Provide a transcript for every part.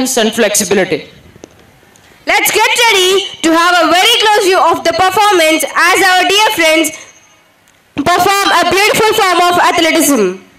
and flexibility. Let's get ready to have a very close view of the performance as our dear friends perform a beautiful form of athleticism.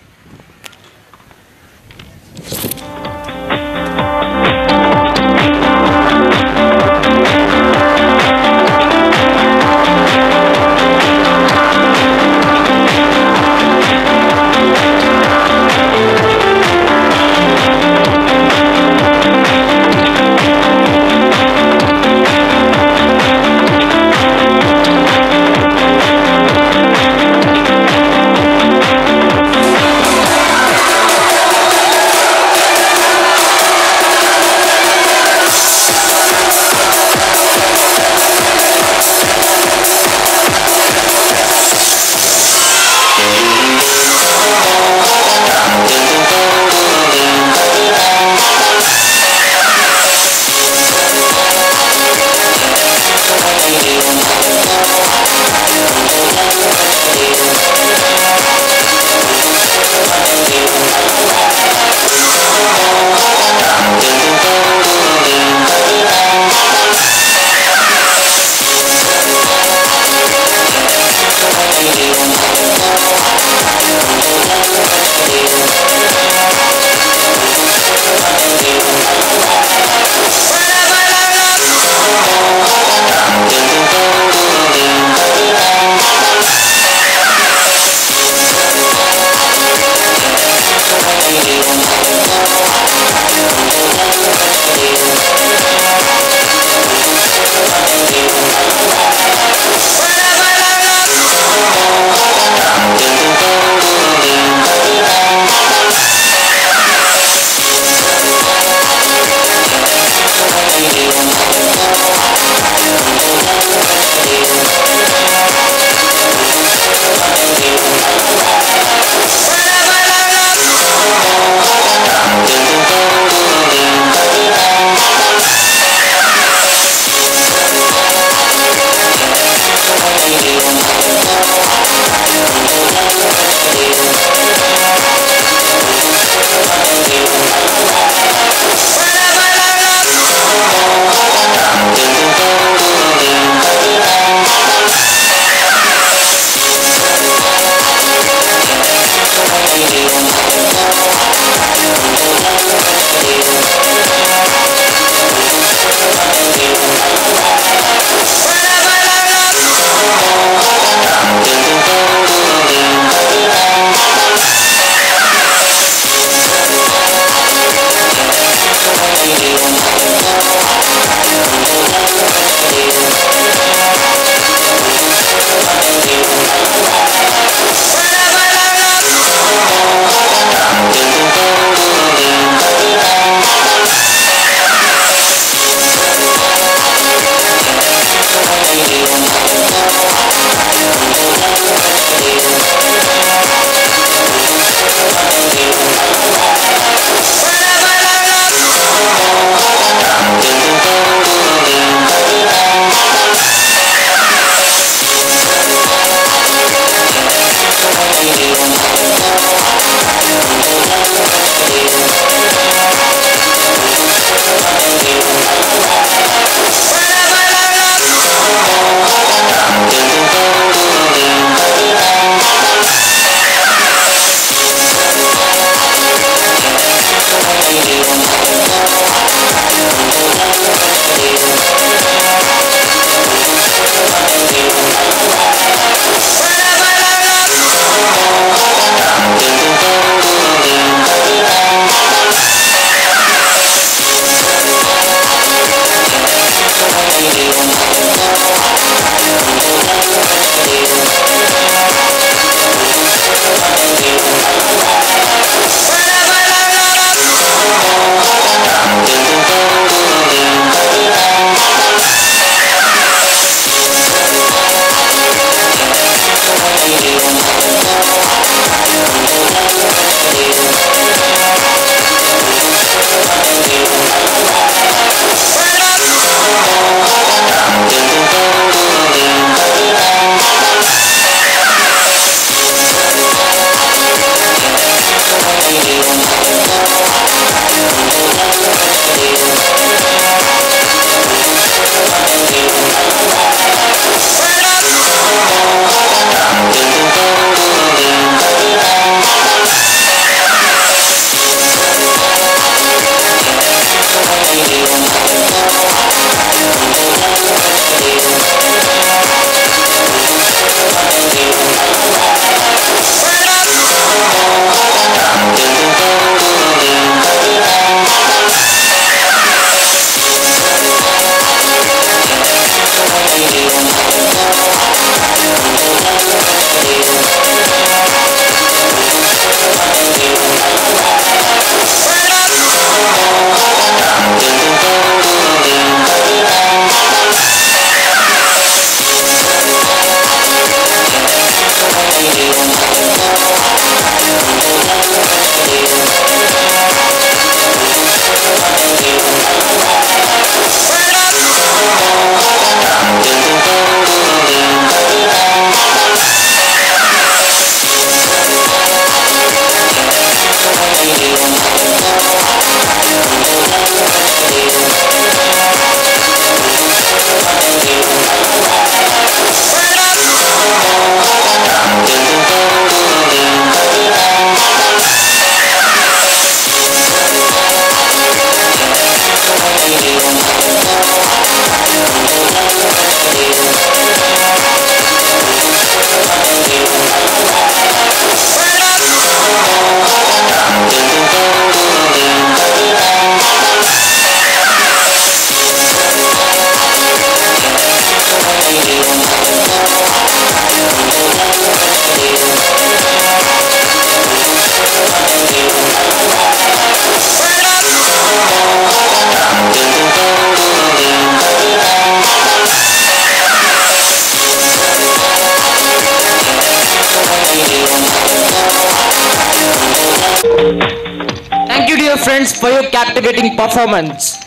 friends, for your captivating performance.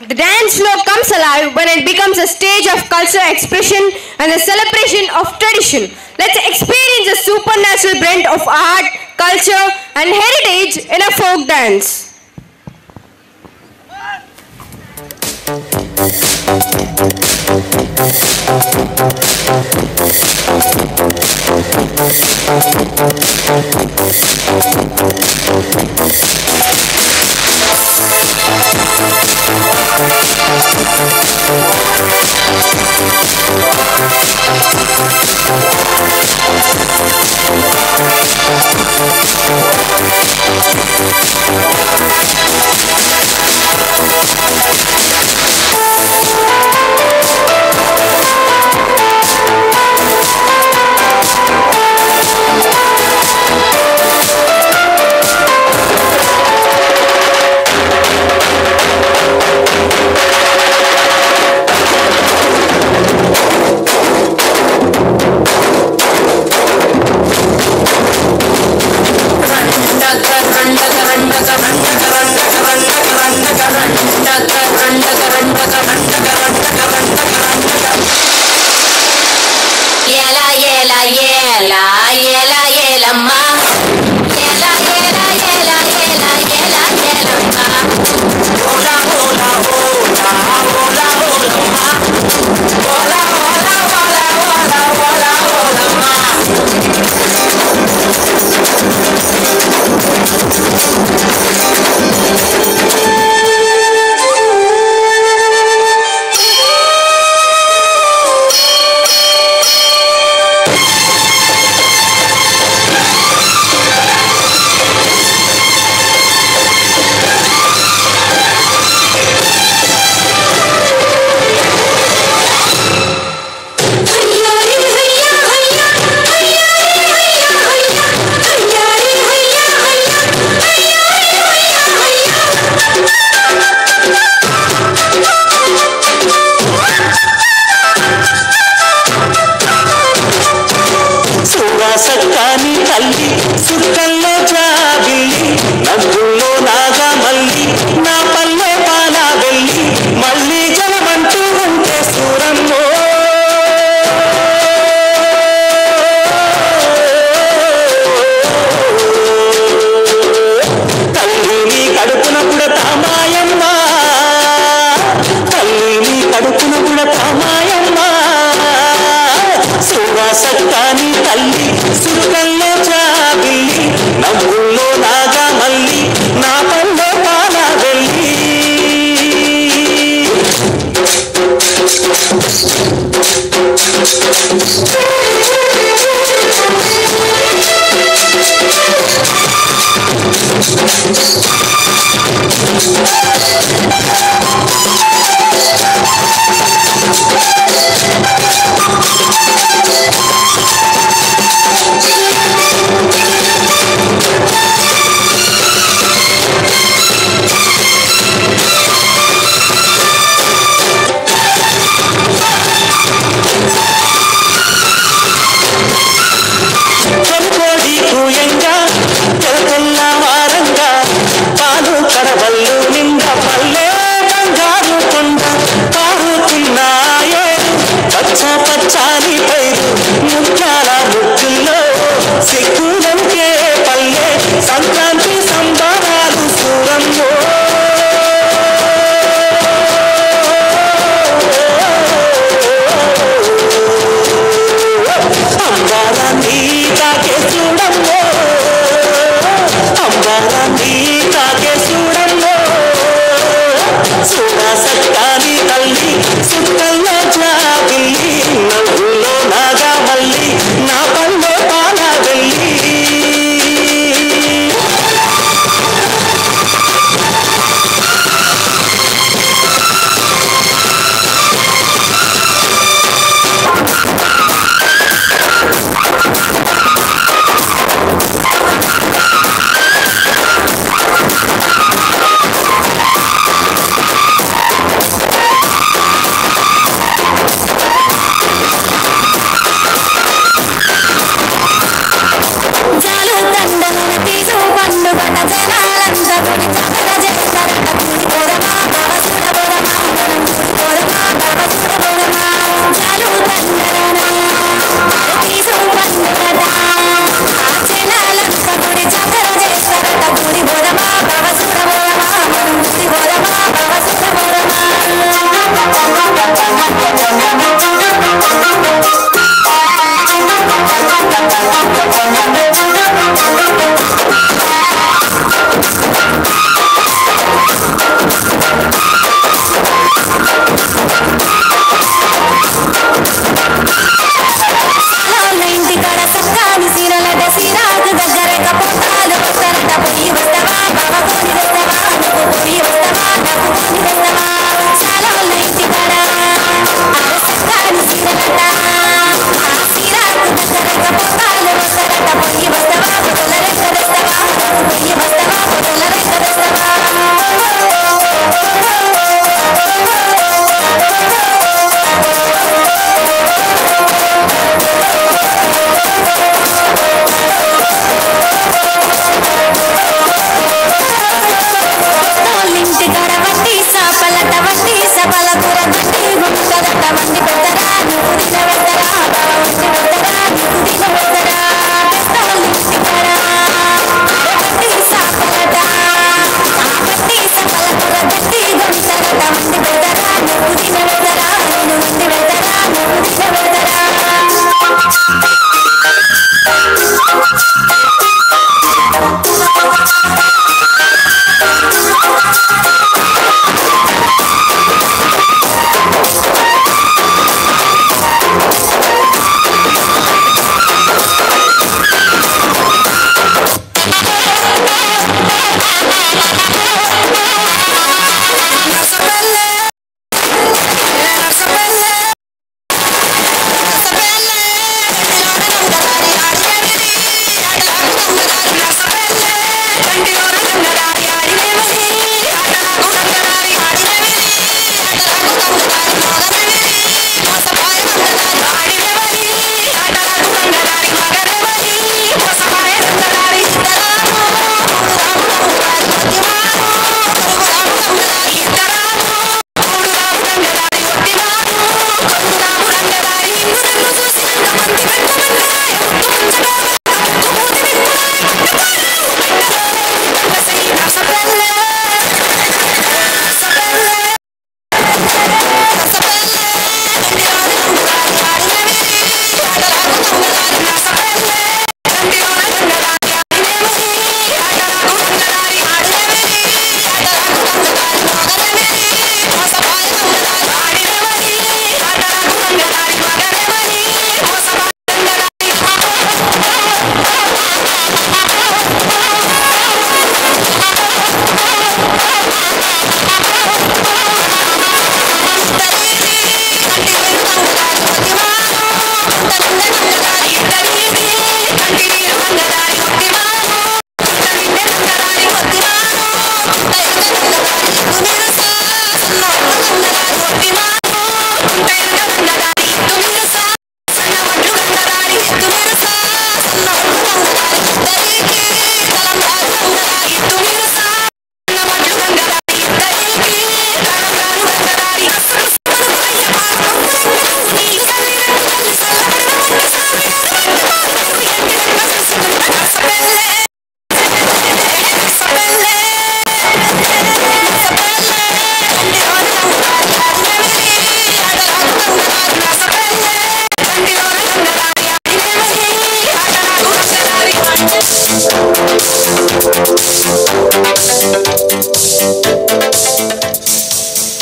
The dance floor comes alive when it becomes a stage of cultural expression and the celebration of tradition. Let's experience a supernatural blend of art, culture, and heritage in a folk dance.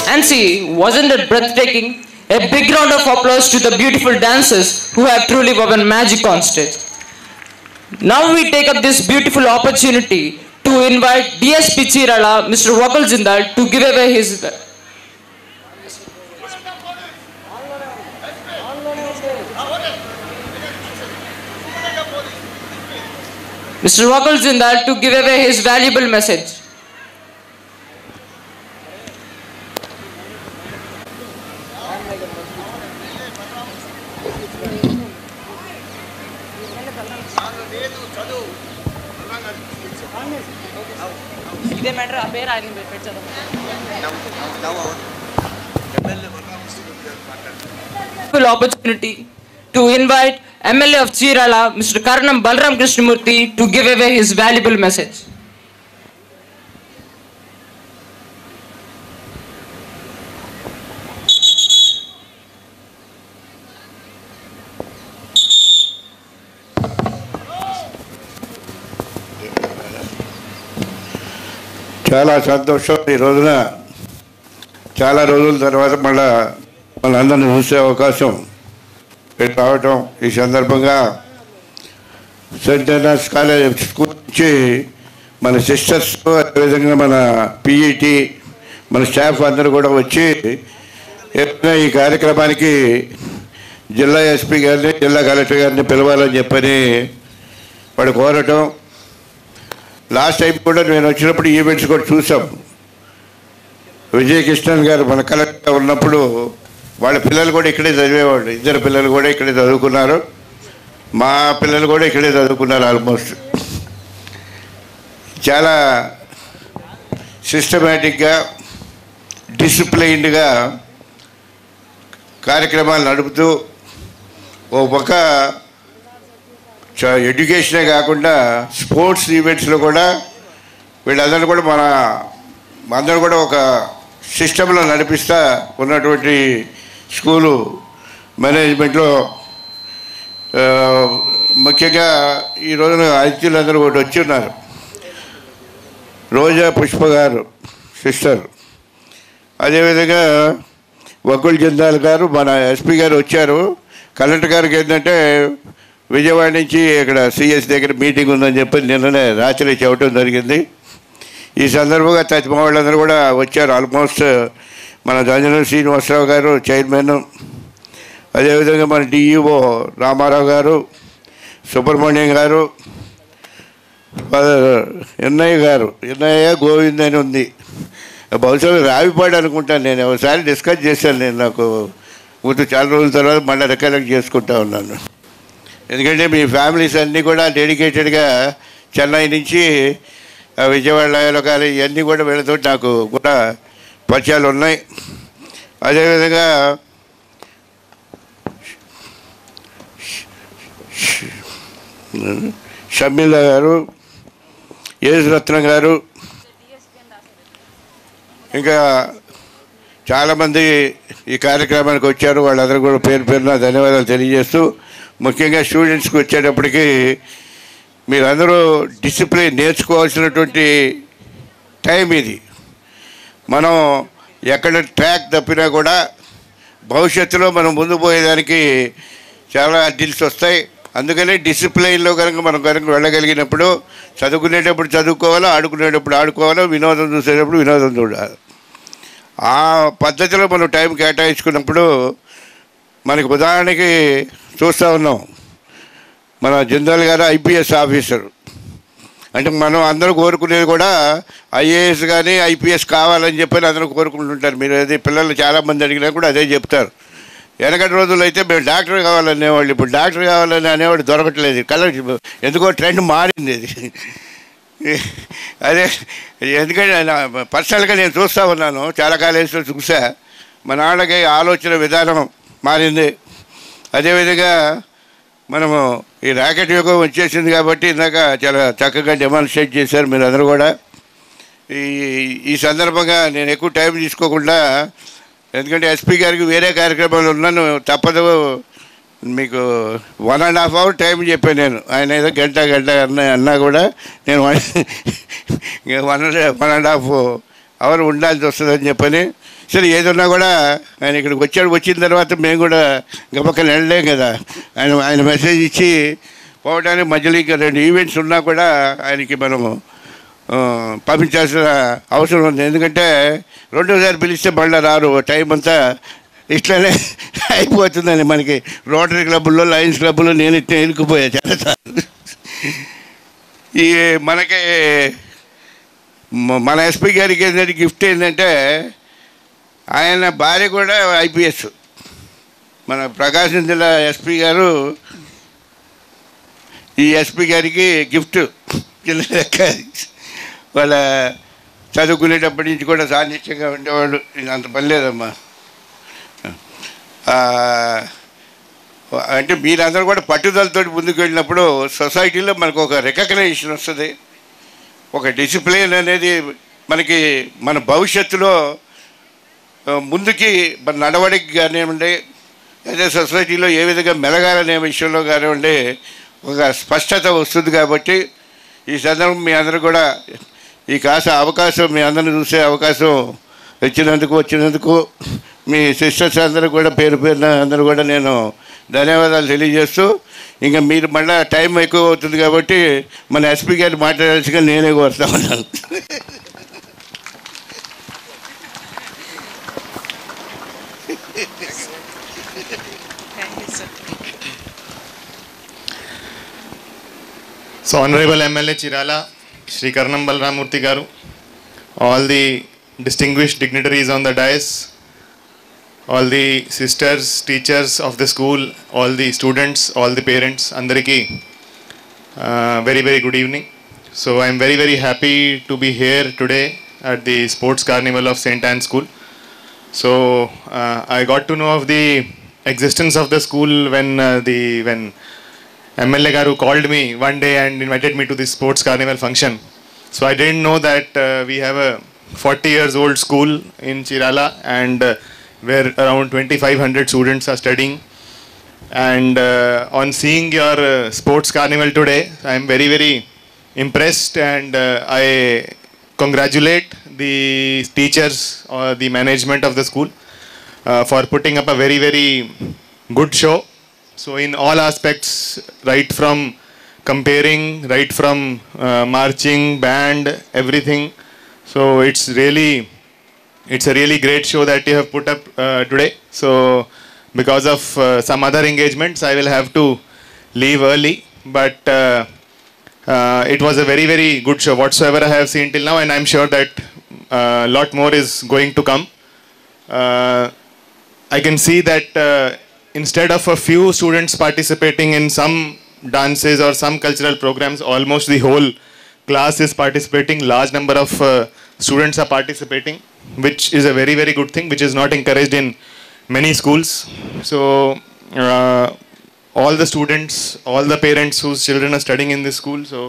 And see, wasn't it breathtaking? A big round of applause to the beautiful dancers who have truly woven magic on stage. Now we take up this beautiful opportunity to invite DSP Chirala, Mr. Wakul Jindal, to give away his... Mr. Wakul Jindal to give away his valuable message. Opportunity to invite MLA of Chirala, Mr. Karanam Balram Krishnamurthy, to give away his valuable message. చాలా సంతోషం ఈ రోజున చాలా రోజుల తర్వాత మనందరిని చూసే అవకాశం రావటం. ఈ సందర్భంగా సెయింట్ ఆనర్స్ కాలేజ్ స్కూల్ నుంచి మన సిస్టర్స్, అదేవిధంగా మన పీఈటీ, మన స్టాఫ్ అందరూ కూడా వచ్చి ఈ కార్యక్రమానికి జిల్లా ఎస్పీ గారిని, జిల్లా కలెక్టర్ గారిని పిలవాలని చెప్పని వాడు కోరటం. లాస్ట్ టైం కూడా నేను వచ్చినప్పుడు ఈవెంట్స్ కూడా చూసాం. విజయకృష్ణన్ గారు మన కలెక్టర్ ఉన్నప్పుడు వాళ్ళ పిల్లలు కూడా ఇక్కడే చదివేవాళ్ళు. 2 పిల్లలు కూడా ఇక్కడే చదువుకున్నారు. మా పిల్లలు కూడా ఇక్కడే చదువుకున్నారు. ఆల్మోస్ట్ చాలా సిస్టమేటిక్గా, డిసిప్లైన్డ్గా కార్యక్రమాలు నడుపుతూ ఓ పక్క ఎడ్యుకేషనే కాకుండా స్పోర్ట్స్ ఈవెంట్స్లో కూడా వీళ్ళందరూ కూడా అందరూ కూడా ఒక సిస్టంలో నడిపిస్తూ ఉన్నటువంటి స్కూలు మేనేజ్మెంట్లో ముఖ్యంగా ఈ రోజున అతిథులందరూ ఒకటి వచ్చి ఉన్నారు. రోజా పుష్ప గారు సిస్టర్, అదేవిధంగా వకుల్ జిందాల్ గారు, మన ఎస్పీ గారు వచ్చారు. కలెక్టర్ గారికి ఏంటంటే విజయవాడ నుంచి ఇక్కడ సిఎస్ దగ్గర మీటింగ్ ఉందని చెప్పి నిన్ననే రాత్రి చెప్పడం జరిగింది. ఈ సందర్భంగా తమ వాళ్ళందరూ కూడా వచ్చారు. ఆల్మోస్ట్ మన దంజనూరు శ్రీనివాసరావు గారు చైర్మన్, అదేవిధంగా మన డిఈఓ రామారావు గారు, సుబ్రహ్మణ్యం గారు, ఎన్నయ్య గోవింద్ అని ఉంది. బహుశా రావిపాడు అనుకుంటాను. నేను ఒకసారి డిస్కస్ చేశాను. నేను నాకు చాలా రోజుల తర్వాత మళ్ళీ రికలెక్ట్ చేసుకుంటా ఉన్నాను. ఎందుకంటే మీ ఫ్యామిలీస్ అన్నీ కూడా డెడికేటెడ్గా చెన్నై నుంచి విజయవాడలో కానీ ఇవన్నీ కూడా వీళ్ళతో నాకు కూడా పరిచయాలు ఉన్నాయి. అదేవిధంగా షమీల గారు, యేసురత్నం గారు, ఇంకా చాలామంది ఈ కార్యక్రమానికి వచ్చారు. వాళ్ళందరూ కూడా పేరు పేరున ధన్యవాదాలు తెలియజేస్తూ, ముఖ్యంగా స్టూడెంట్స్కి వచ్చేటప్పటికి మీరందరూ డిసిప్లిన్ నేర్చుకోవాల్సినటువంటి టైం ఇది. మనం ఎక్కడ ట్రాక్ తప్పినా కూడా భవిష్యత్తులో మనం ముందు పోయేదానికి చాలా అడ్డిల్స్ వస్తాయి. అందుకని డిసిప్లైన్లో మనం వెళ్ళగలిగినప్పుడు చదువుకునేటప్పుడు చదువుకోవాలో, ఆడుకునేటప్పుడు ఆడుకోవాలో, వినోదం చూసేటప్పుడు వినోదం చూడాలి. ఆ పద్ధతిలో మనం టైం కేటాయించుకున్నప్పుడు మనకి ఉదాహరణకి చూస్తూ ఉన్నాం, మన జిందాల్ గారు ఐపీఎస్ ఆఫీసర్. అంటే మనం అందరూ కోరుకునేది కూడా ఐఏఎస్ కానీ ఐపీఎస్ కావాలని చెప్పని అందరూ కోరుకుంటుంటారు. మీరు అదే పిల్లలు చాలామంది అడిగినా కూడా అదే చెప్తారు. వెనకటి రోజుల్లో అయితే మేము డాక్టర్ కావాలనేవాళ్ళు. ఇప్పుడు డాక్టర్ కావాలని అనేవాడు దొరకట్లేదు. ఎందుకో ట్రెండ్ మారింది అది. అదే ఎందుకంటే పర్సనల్గా నేను చూస్తూ ఉన్నాను, చాలా కాలేజీలో చూసా. మన వాళ్ళకి ఆలోచన విధానం మారింది. అదేవిధంగా మనము ఈ ర్యాకెట్ యుగం వచ్చేసింది కాబట్టి ఇందాక చాలా చక్కగా డెమాన్స్ట్రేట్ చేశారు మీరు అందరూ కూడా. ఈ సందర్భంగా నేను ఎక్కువ టైం తీసుకోకుండా, ఎందుకంటే ఎస్పీ గారికి వేరే కార్యక్రమాలు ఉన్నాను, తప్పదు. మీకు 1.5 hours టైం చెప్పాను నేను. ఆయన ఏదో గంట అన్నా కూడా నేను 1.5 hours ఉండాల్సి వస్తుందని చెప్పని సరే ఏదన్నా కూడా ఆయన ఇక్కడికి వచ్చిన తర్వాత మేము కూడా గబక్కన వెళ్ళలేం కదా, ఆయన మెసేజ్ ఇచ్చి పోవడానికి మధ్యలో ఇంకా 2 ఈవెంట్స్ ఉన్నా కూడా ఆయనకి మనము పంపించాల్సిన అవసరం ఉంది. ఎందుకంటే రెండోసారి పిలిస్తే మళ్ళీ రారు, టైం అంతా ఇట్లానే అయిపోతుందని. మనకి రోటరీ క్లబ్బుల్లో, లయన్స్ క్లబ్బుల్లో నేను ఇట్లా ఎన్నుకుపోయా చాలాసార్లు. ఈ మనకి మన ఎస్పీ గారికి ఏంటంటే గిఫ్ట్ ఏంటంటే ఆయన భార్య కూడా ఐపీఎస్. మన ప్రకాశం జిల్లా ఎస్పీ గారు ఈ ఎస్పీ గారికి గిఫ్ట్ కింద లెక్క. వాళ్ళ చదువుకునేటప్పటి నుంచి కూడా సాన్నిధ్యంగా ఉండేవాళ్ళు. అంత పని లేదమ్మా. అంటే మీరందరూ కూడా పట్టుదలతో ముందుకు వెళ్ళినప్పుడు సొసైటీలో మనకు ఒక రికగ్నైజేషన్ వస్తుంది, ఒక డిసిప్లిన్ అనేది మనకి మన భవిష్యత్తులో ముందుకి మన నడవడికి కానివ్వండి, అదే సొసైటీలో ఏ విధంగా మెలగాలనే విషయంలో కానివ్వండి ఒక స్పష్టత వస్తుంది. కాబట్టి ఈ సందర్భం మీ అందరూ కూడా ఈ అవకాశం మీ అందరిని చూసే అవకాశం వచ్చినందుకు మీ సిస్టర్స్ అందరూ కూడా పేరున అందరూ కూడా నేను ధన్యవాదాలు తెలియజేస్తూ, ఇంకా మీరు మళ్ళీ టైం ఎక్కువ అవుతుంది కాబట్టి మన ఎస్పీ గారిని మాట్లాడాల్సిగా నేనే కోరుతా ఉన్నాను. So Honorable MLA Chirala, Shri Karnam Balramurthy Garu, all the distinguished dignitaries on the dais, all the sisters, teachers of the school, all the students, all the parents, andariki very very good evening. So I am very very happy to be here today at the Sports Carnival of St. Anne's School. So I got to know of the existence of the school when MLA Garu called me one day and invited me to this Sports Carnival function. So I didn't know that we have a 40 years old school in Chirala, and where around 2500 students are studying. And on seeing your Sports Carnival today, I am very very impressed, and I congratulate the teachers or the management of the school for putting up a very very good show. So in all aspects, right from comparing, right from marching, band, everything. So it's a really great show that you have put up today. So because of some other engagements, I will have to leave early, but it was a very very good show whatsoever I have seen till now, and I'm sure that a lot more is going to come. I can see that instead of a few students participating in some dances or some cultural programs, almost the whole class is participating. Large number of students are participating, which is a very very good thing, which is not encouraged in many schools. So all the students, all the parents whose children are studying in this school, so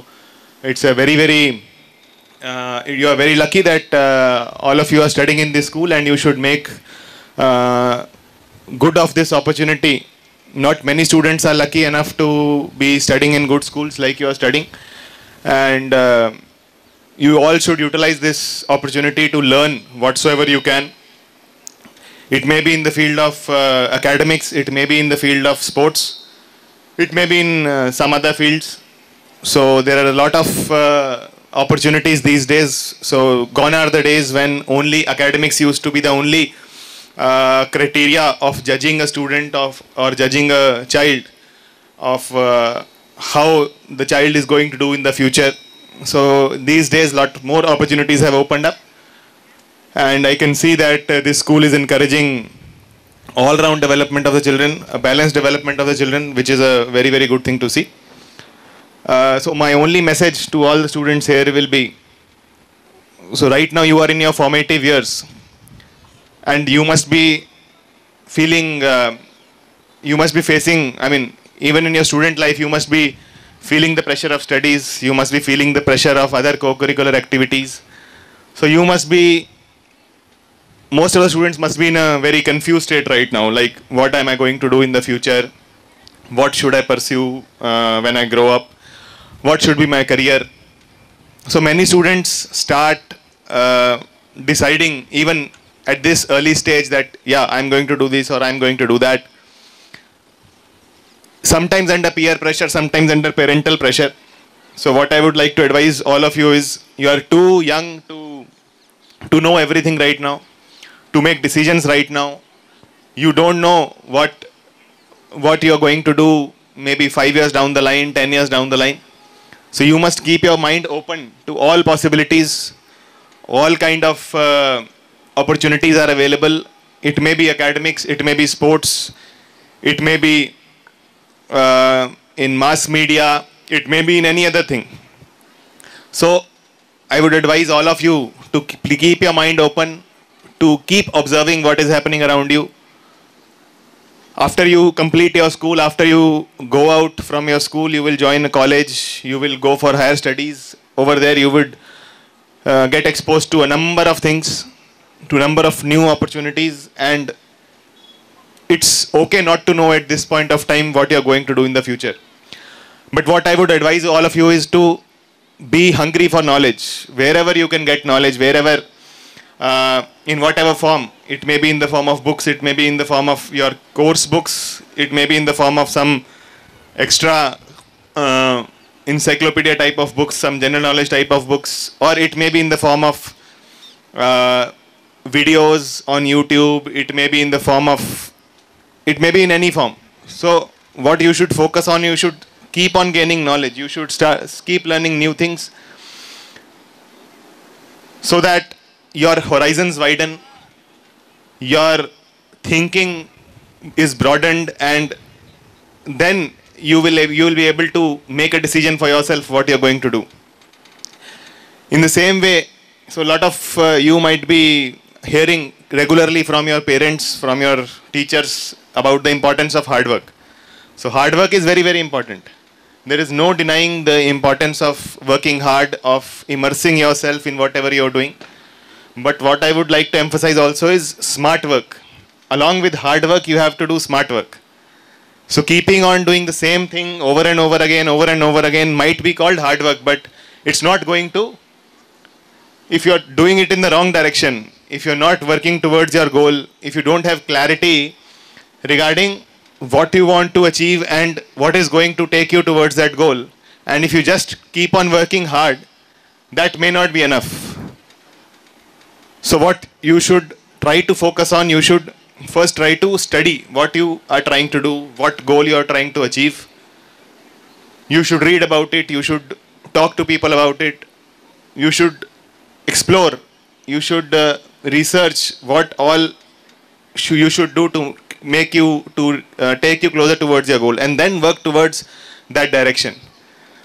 it's a very very you are very lucky that all of you are studying in this school, and you should make good of this opportunity. Not many students are lucky enough to be studying in good schools like you are studying, and you all should utilize this opportunity to learn whatsoever you can. It may be in the field of academics, it may be in the field of sports, it may be in some other fields. So there are a lot of opportunities these days. So gone are the days when only academics used to be the only criteria of judging a student or judging a child of how the child is going to do in the future. So these days lot more opportunities have opened up, and I can see that this school is encouraging all round development of the children, a balanced development of the children, which is a very very good thing to see. So my only message to all the students here will be, so right now you are in your formative years, and you must be feeling, you must be facing, I mean, even in your student life, you must be feeling the pressure of studies, you must be feeling the pressure of other co-curricular activities. So you must be, most of the students must be in a very confused state right now, like what am I going to do in the future, what should I pursue when I grow up, what should be my career. So many students start deciding even at this early stage that, yeah, I'm going to do this or I'm going to do that. Sometimes under peer pressure, sometimes under parental pressure. So what I would like to advise all of you is, you are too young to know everything right now, to make decisions right now. You don't know what you are going to do maybe 5 years down the line, 10 years down the line. So you must keep your mind open to all possibilities. All kind of opportunities are available. It may be academics, it may be sports, it may be in mass media, it may be in any other thing. So I would advise all of you to keep your mind open, to keep observing what is happening around you. After you complete your school, after you go out from your school, you will join a college, you will go for higher studies. Over there you would get exposed to a number of things, to a number of new opportunities, and it's okay not to know at this point of time what you're going to do in the future. But what I would advise all of you is to be hungry for knowledge. Wherever you can get knowledge, wherever, in whatever form, it may be in the form of books, it may be in the form of your course books, it may be in the form of some extra encyclopedia type of books, some general knowledge type of books, or it may be in the form of videos on YouTube, it may be in the form of, it may be in any form. So what you should focus on, you should keep on gaining knowledge, you should keep learning new things, so that your horizons widen, your thinking is broadened, and then you will be able to make a decision for yourself what you're going to do. In the same way, so a lot of you might be hearing regularly from your parents, from your teachers, about the importance of hard work. So hard work is very, very important. There is no denying the importance of working hard, of immersing yourself in whatever you're doing. But what I would like to emphasize also is smart work. Along with hard work, you have to do smart work. So keeping on doing the same thing over and over again might be called hard work, but it's not going to, if you're doing it in the wrong direction, if you're not working towards your goal, if you don't have clarity regarding what you want to achieve and what is going to take you towards that goal, and if you just keep on working hard, that may not be enough. So what you should try to focus on, you should first try to study what you are trying to do, what goal you are trying to achieve. You should read about it, you should talk to people about it, you should explore, you should research what all you should do to make you, take you closer towards your goal, and then work towards that direction.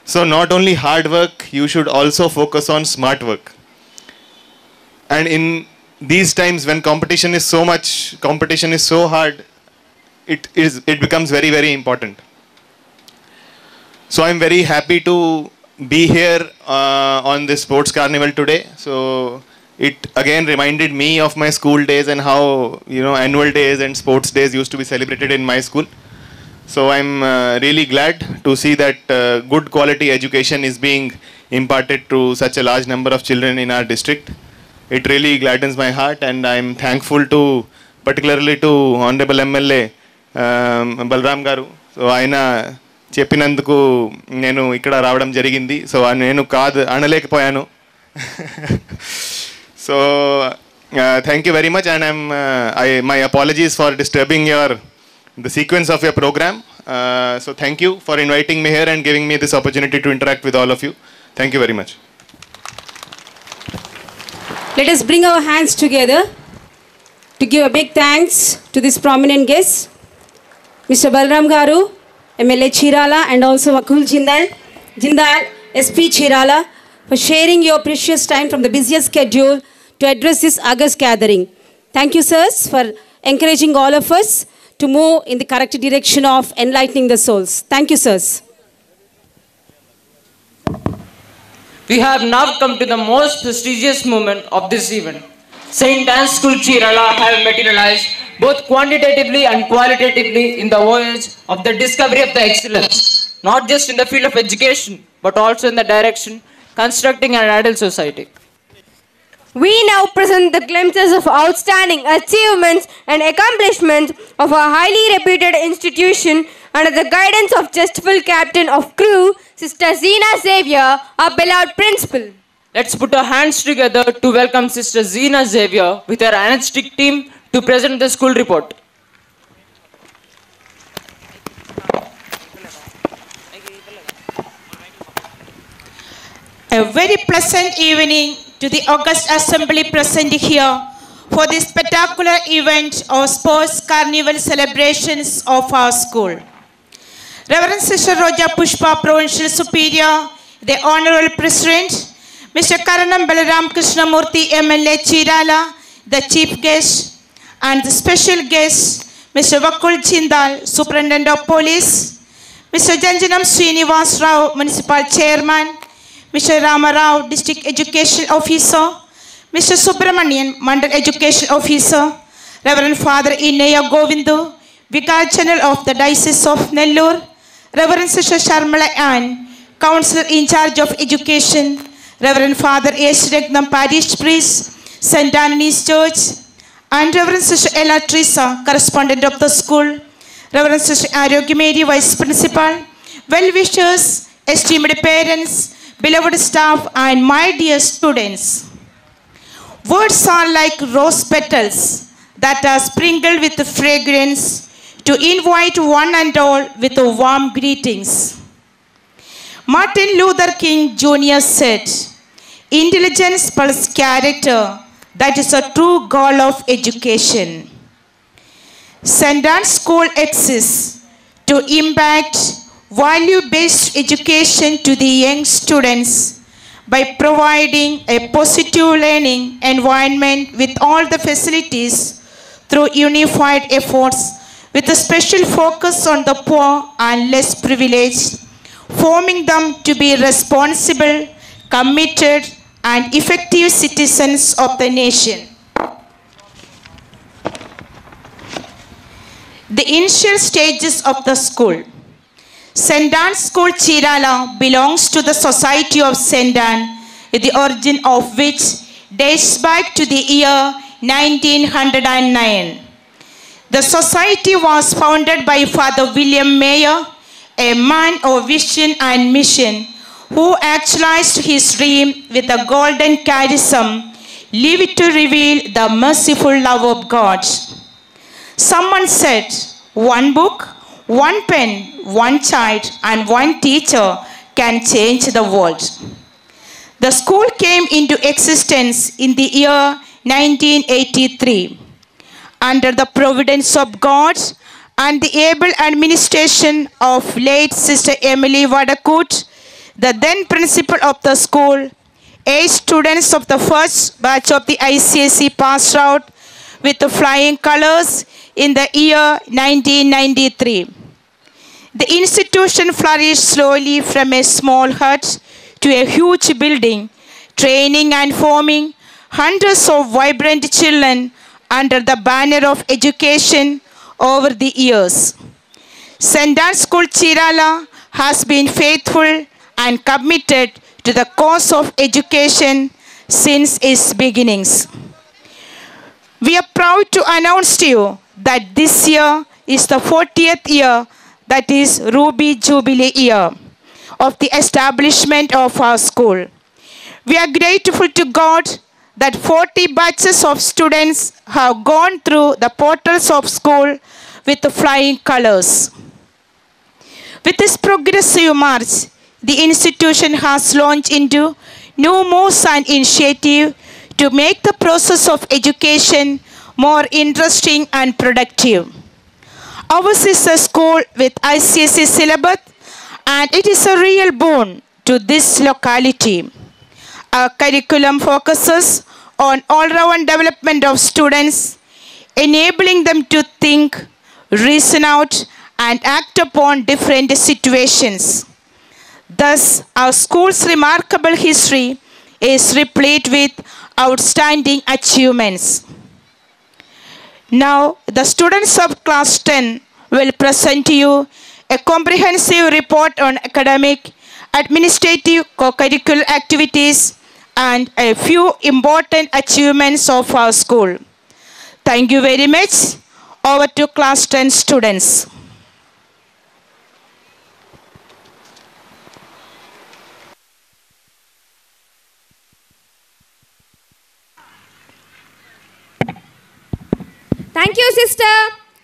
So not only hard work, you should also focus on smart work. And in these times when competition is so much, competition is so hard, it becomes very, very important. So I'm very happy to be here on this sports carnival today. So it again reminded me of my school days and how, you know, annual days and sports days used to be celebrated in my school. So I'm really glad to see that good quality education is being imparted to such a large number of children in our district. It really gladdens my heart, and I'm thankful to, particularly to Honorable MLA Balram Garu. So ayana చెప్పినందుకు నేను ఇక్కడ రావడం జరిగింది. So నేను కాదు అనలేకపోయాను. So thank you very much, and my apologies for disturbing the sequence of your program. So thank you for inviting me here and giving me this opportunity to interact with all of you. Thank you very much. Let us bring our hands together to give a big thanks to this prominent guest, Mr. Balram Garu, MLA Chirala, and also Akul Jindal, SP Chirala, for sharing your precious time from the busiest schedule to address this August gathering. Thank you, sirs, for encouraging all of us to move in the correct direction of enlightening the souls. Thank you, sirs. We have now come to the most prestigious moment of this event. St. Anne's School Chirala have materialized both quantitatively and qualitatively in the voyage of the discovery of the excellence, not just in the field of education, but also in the direction constructing an adult society. We now present the glimpses of outstanding achievements and accomplishments of a highly reputed institution under the guidance of Justifiable Captain of Crew, Sister Zina Xavier, our beloved principal. Let's put our hands together to welcome Sister Zina Xavier with her analytic team to present the school report. A very pleasant evening to the August Assembly present here for this spectacular event of sports carnival celebrations of our school. Reverend Sister Roja Pushpa, Provincial Superior, the Honorable President, Mr. Karanam Balaram Krishnamurthy, MLA Chirala, the Chief Guest, and the special guest, Mr. Vakul Chindal, Superintendent of Police, Mr. Janjanam Srinivas Rao, Municipal Chairman, Mr. Rama Rao, District Education Officer, Mr. Subramanian, Mandal Education Officer, Reverend Father Inaya Govindu, Vicar General of the Diocese of Nellore, Reverend Sister Sharmala Ann, Counselor in charge of Education, Reverend Father S. Regnam Parish Priest, St. Anthony's Church, and Reverend Sister Ella Teresa, Correspondent of the school, Reverend Sister Arogimedi, Vice Principal, well-wishers, esteemed parents, beloved staff, and my dear students. Words are like rose petals that are sprinkled with fragrance to invite one and all with warm greetings. Martin Luther King Jr. said, "Intelligence plus character, that is a true goal of education." St. Anne's School exists to impact value-based education to the young students by providing a positive learning environment with all the facilities through unified efforts with a special focus on the poor and less privileged, forming them to be responsible, committed, and effective citizens of the nation. The initial stages of the school. St. Anne's School Chirala belongs to the Society of St. Anne, the origin of which dates back to the year 1909. The society was founded by Father William Mayer, a man of vision and mission, who actualized his dream with a golden charism, live to reveal the merciful love of God. Someone said, "One book, one pen, one child, and one teacher can change the world." The school came into existence in the year 1983. Under the providence of God and the able administration of late Sister Emily Vadakut, the then principal of the school, 8 students of the first batch of the ICSE passed out with the flying colors in the year 1993. The institution flourished slowly from a small hut to a huge building, training and forming hundreds of vibrant children under the banner of education over the years. St. Anne's School Chirala has been faithful and committed to the cause of education since its beginnings. We are proud to announce to you that this year is the 40th year, that is Ruby Jubilee year, of the establishment of our school. We are grateful to God that 40 batches of students have gone through the portals of school with the flying colors. With this progressive march, the institution has launched into new moves and initiatives to make the process of education more interesting and productive. Ours is a school with ICSE syllabus, and it is a real boon to this locality. Our curriculum focuses on all-round development of students, enabling them to think, reason out, and act upon different situations. Thus, our school's remarkable history is replete with outstanding achievements. Now, the students of class 10 will present to you a comprehensive report on academic, administrative, co-curricular activities, and a few important achievements of our school. Thank you very much. Over to class 10 students. Thank you, sister.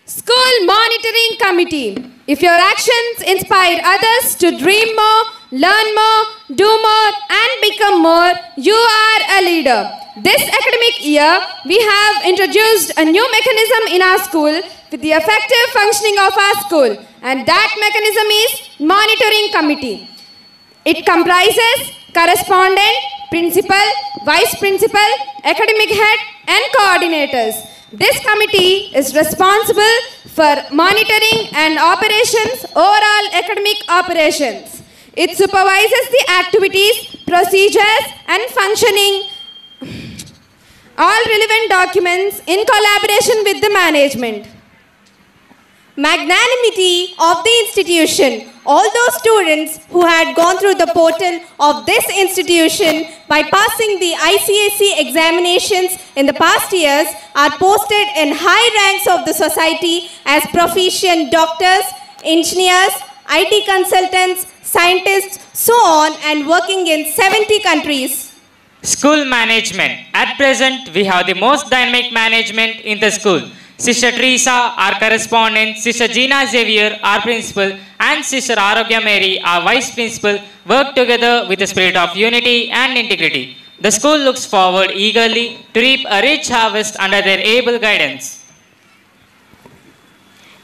School Monitoring Committee. If your actions inspire others to dream more, learn more, do more, and become more, you are a leader. This academic year, we have introduced a new mechanism in our school with the effective functioning of our school, and that mechanism is Monitoring Committee. It comprises correspondent, principal, vice principal, academic head, and coordinators. This committee is responsible for monitoring and operations, overall academic operations. It supervises the activities, procedures, and functioning all relevant documents in collaboration with the management. Magnanimity of the institution. All those students who had gone through the portal of this institution by passing the ICSE examinations in the past years are posted in high ranks of the society as proficient doctors, engineers, IT consultants, scientists, so on, and working in 70 countries. School management. At present, we have the most dynamic management in the school. Sister Teresa, our correspondent, Sister Gina Xavier, our principal, and Sister Arogya Mary, our vice principal, work together with a spirit of unity and integrity. The school looks forward eagerly to reap a rich harvest under their able guidance.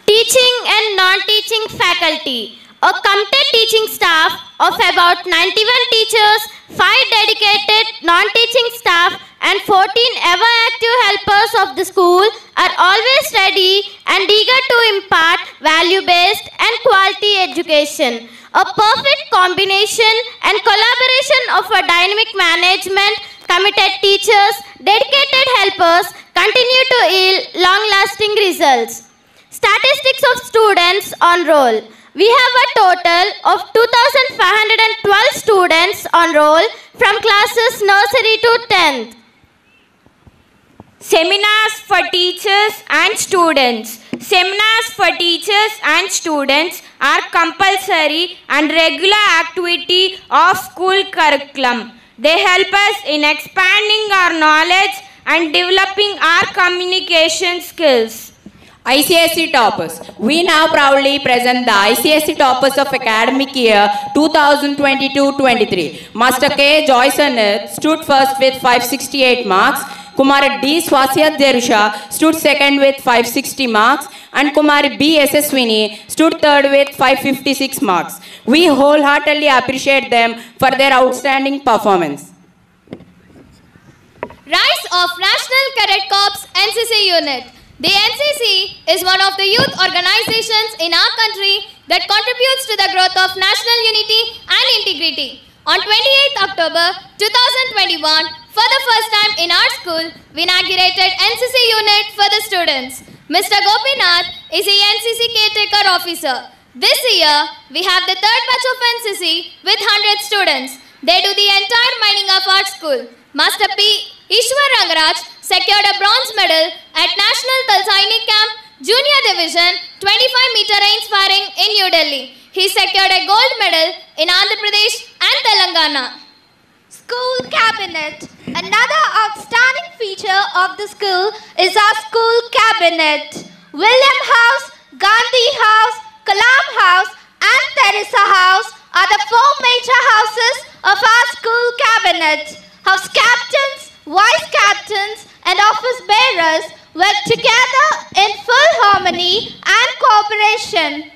Teaching and non-teaching faculty. A committed teaching staff of about 91 teachers, 5 dedicated non-teaching staff, and 14 ever-active helpers of the school are always ready and eager to impart value-based and quality education. A perfect combination and collaboration of a dynamic management, committed teachers, dedicated helpers continue to yield long-lasting results. Statistics of students on roll. We have a total of 2,512 students on roll from classes nursery to 10th. Seminars for teachers and students. Seminars for teachers and students are compulsory and regular activity of school curriculum. They help us in expanding our knowledge and developing our communication skills. ICSE toppers. We now proudly present the ICSE toppers of academic year 2022-23. Master K. Joyce Aneth stood first with 568 marks. Kumari D. Swasya Derusha stood second with 560 marks. And Kumari B. Eseswini stood third with 556 marks. We wholeheartedly appreciate them for their outstanding performance. Rise of National Cadet Corps NCC Unit. The NCC is one of the youth organizations in our country that contributes to the growth of national unity and integrity. On 28th October 2021, for the first time in our school, we inaugurated NCC unit for the students. Mr. Gopinath is the NCC caretaker officer. This year, we have the third batch of NCC with 100 students. They do the entire mining of our school. Master P. Ishwar Rangaraj secured a bronze medal at National Talsaini Camp Junior Division 25-meter range sparring in New Delhi. He secured a gold medal in Andhra Pradesh and Telangana. School Cabinet. Another outstanding feature of the school is our school cabinet. William House, Gandhi House, Kalam House and Teresa House are the 4 major houses of our school cabinet. House captains, vice captains and office bearers work together in full harmony and cooperation.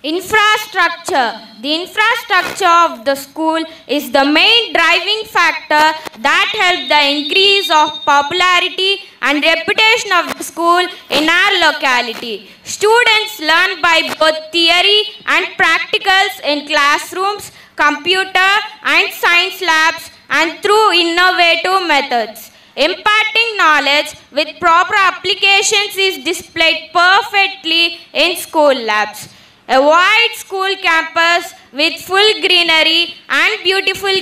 Infrastructure. The infrastructure of the school is the main driving factor that helps the increase of popularity and reputation of the school in our locality. Students learn by both theory and practicals in classrooms, computer and science labs and through innovative methods. Imparting knowledge with proper applications is displayed perfectly in school labs. A wide school campus with full greenery and beautiful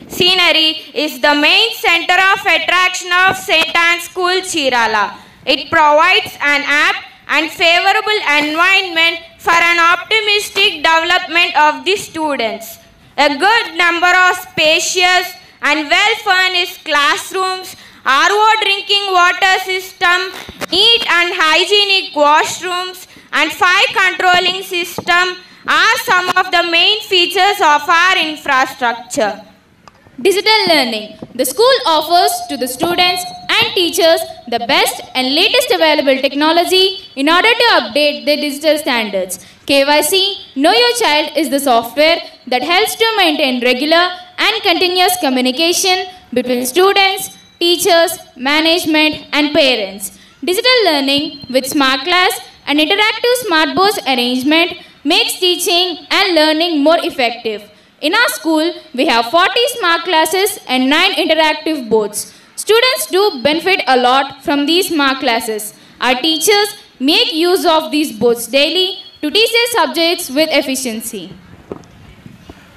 scenery is the main center of attraction of St. Anne's School, Chirala. It provides an apt and favorable environment for an optimistic development of the students. A good number of spacious and well-furnished classrooms, RO drinking water system, neat and hygienic washrooms, and fire controlling system are some of the main features of our infrastructure. Digital learning. The school offers to the students and teachers the best and latest available technology in order to update their digital standards. KYC, Know Your Child, is the software that helps to maintain regular and continuous communication between students, teachers, management, and parents. Digital learning with Smart Class and interactive smart boards arrangement makes teaching and learning more effective. In our school, we have 40 smart classes and 9 interactive boards. Students do benefit a lot from these smart classes. Our teachers make use of these boards daily to teach their subjects with efficiency.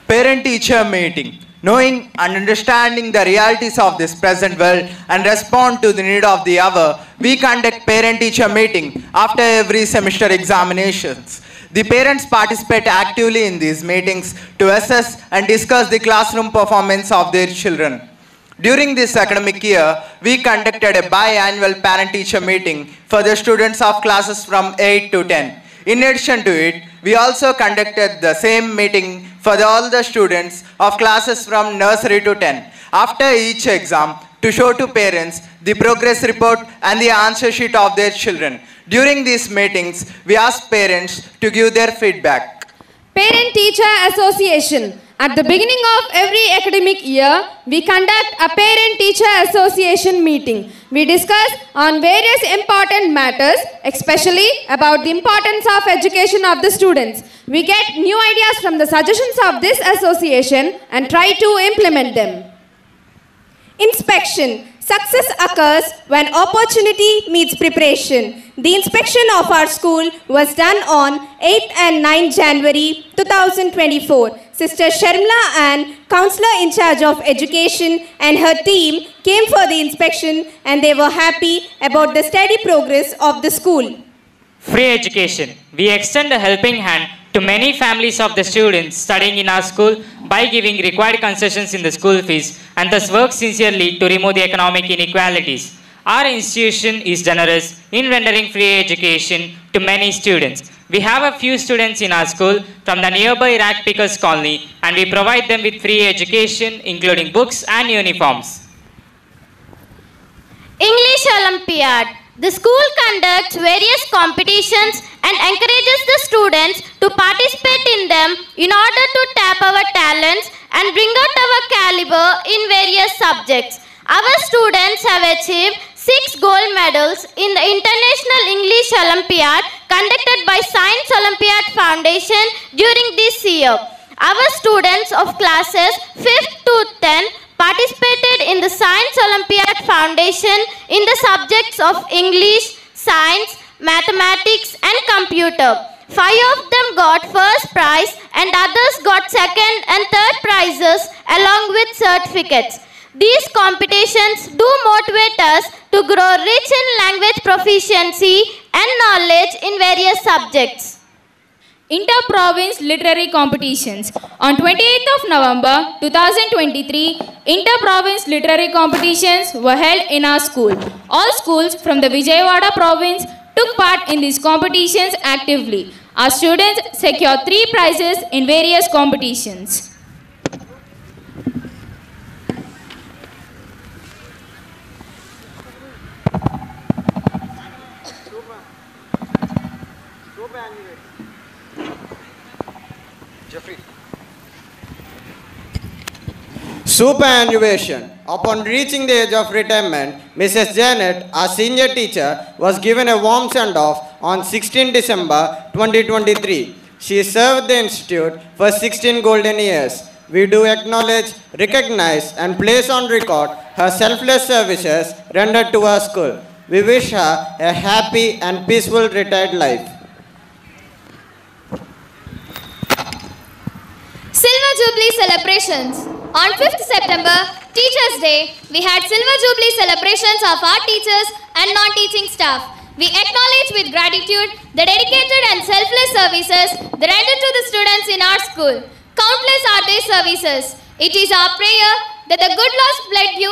Parent-teacher meeting. Knowing and understanding the realities of this present world and respond to the need of the hour, we conduct parent-teacher meeting after every semester examinations. The parents participate actively in these meetings to assess and discuss the classroom performance of their children. During this academic year, we conducted a biannual parent-teacher meeting for the students of classes from 8 to 10. In addition to it, we also conducted the same meeting for all the students of classes from nursery to 10. After each exam, to show to parents the progress report and the answer sheet of their children. During these meetings, we ask parents to give their feedback. Parent-Teacher Association. At the beginning of every academic year, we conduct a Parent-Teacher Association meeting. We discuss on various important matters, especially about the importance of education of the students. We get new ideas from the suggestions of this association and try to implement them. Inspection. Success occurs when opportunity meets preparation. The inspection of our school was done on 8th and 9th January 2024. Sister Sharmila Ann, counselor in charge of education, and her team came for the inspection and they were happy about the steady progress of the school. Free education. We extend a helping hand to many families of the students studying in our school by giving required concessions in the school fees and thus work sincerely to remove the economic inequalities. Our institution is generous in rendering free education to many students. We have a few students in our school from the nearby Rag Pickers Colony and we provide them with free education including books and uniforms. English Olympiad. The school conducts various competitions and encourages the students to participate in them in order to tap our talents and bring out our caliber in various subjects. Our students have achieved 6 gold medals in the International English Olympiad conducted by Science Olympiad Foundation during this year. Our students of classes 5th to 10th participated in the Science Olympiad Foundation in the subjects of English, Science, Mathematics and Computer. 5 of them got first prize and others got second and third prizes along with certificates. These competitions do motivate us to grow rich in language proficiency and knowledge in various subjects. Inter-Province Literary Competitions. On 28th of November 2023, Inter-Province Literary Competitions were held in our school. All schools from the Vijayawada province took part in these competitions actively. Our students secured 3 prizes in various competitions. Superannuation. Upon reaching the age of retirement, Mrs. Janet, our senior teacher, was given a warm send-off on 16 December 2023. She served the institute for 16 golden years. We do acknowledge, recognize, and place on record her selfless services rendered to our school. We wish her a happy and peaceful retired life. Silver Jubilee celebrations. On 5th September, Teachers' Day, we had Silver Jubilee celebrations of our teachers and non-teaching staff. We acknowledge with gratitude the dedicated and selfless services that rendered to the students in our school. Countless are their services. It is our prayer that the good Lord bless you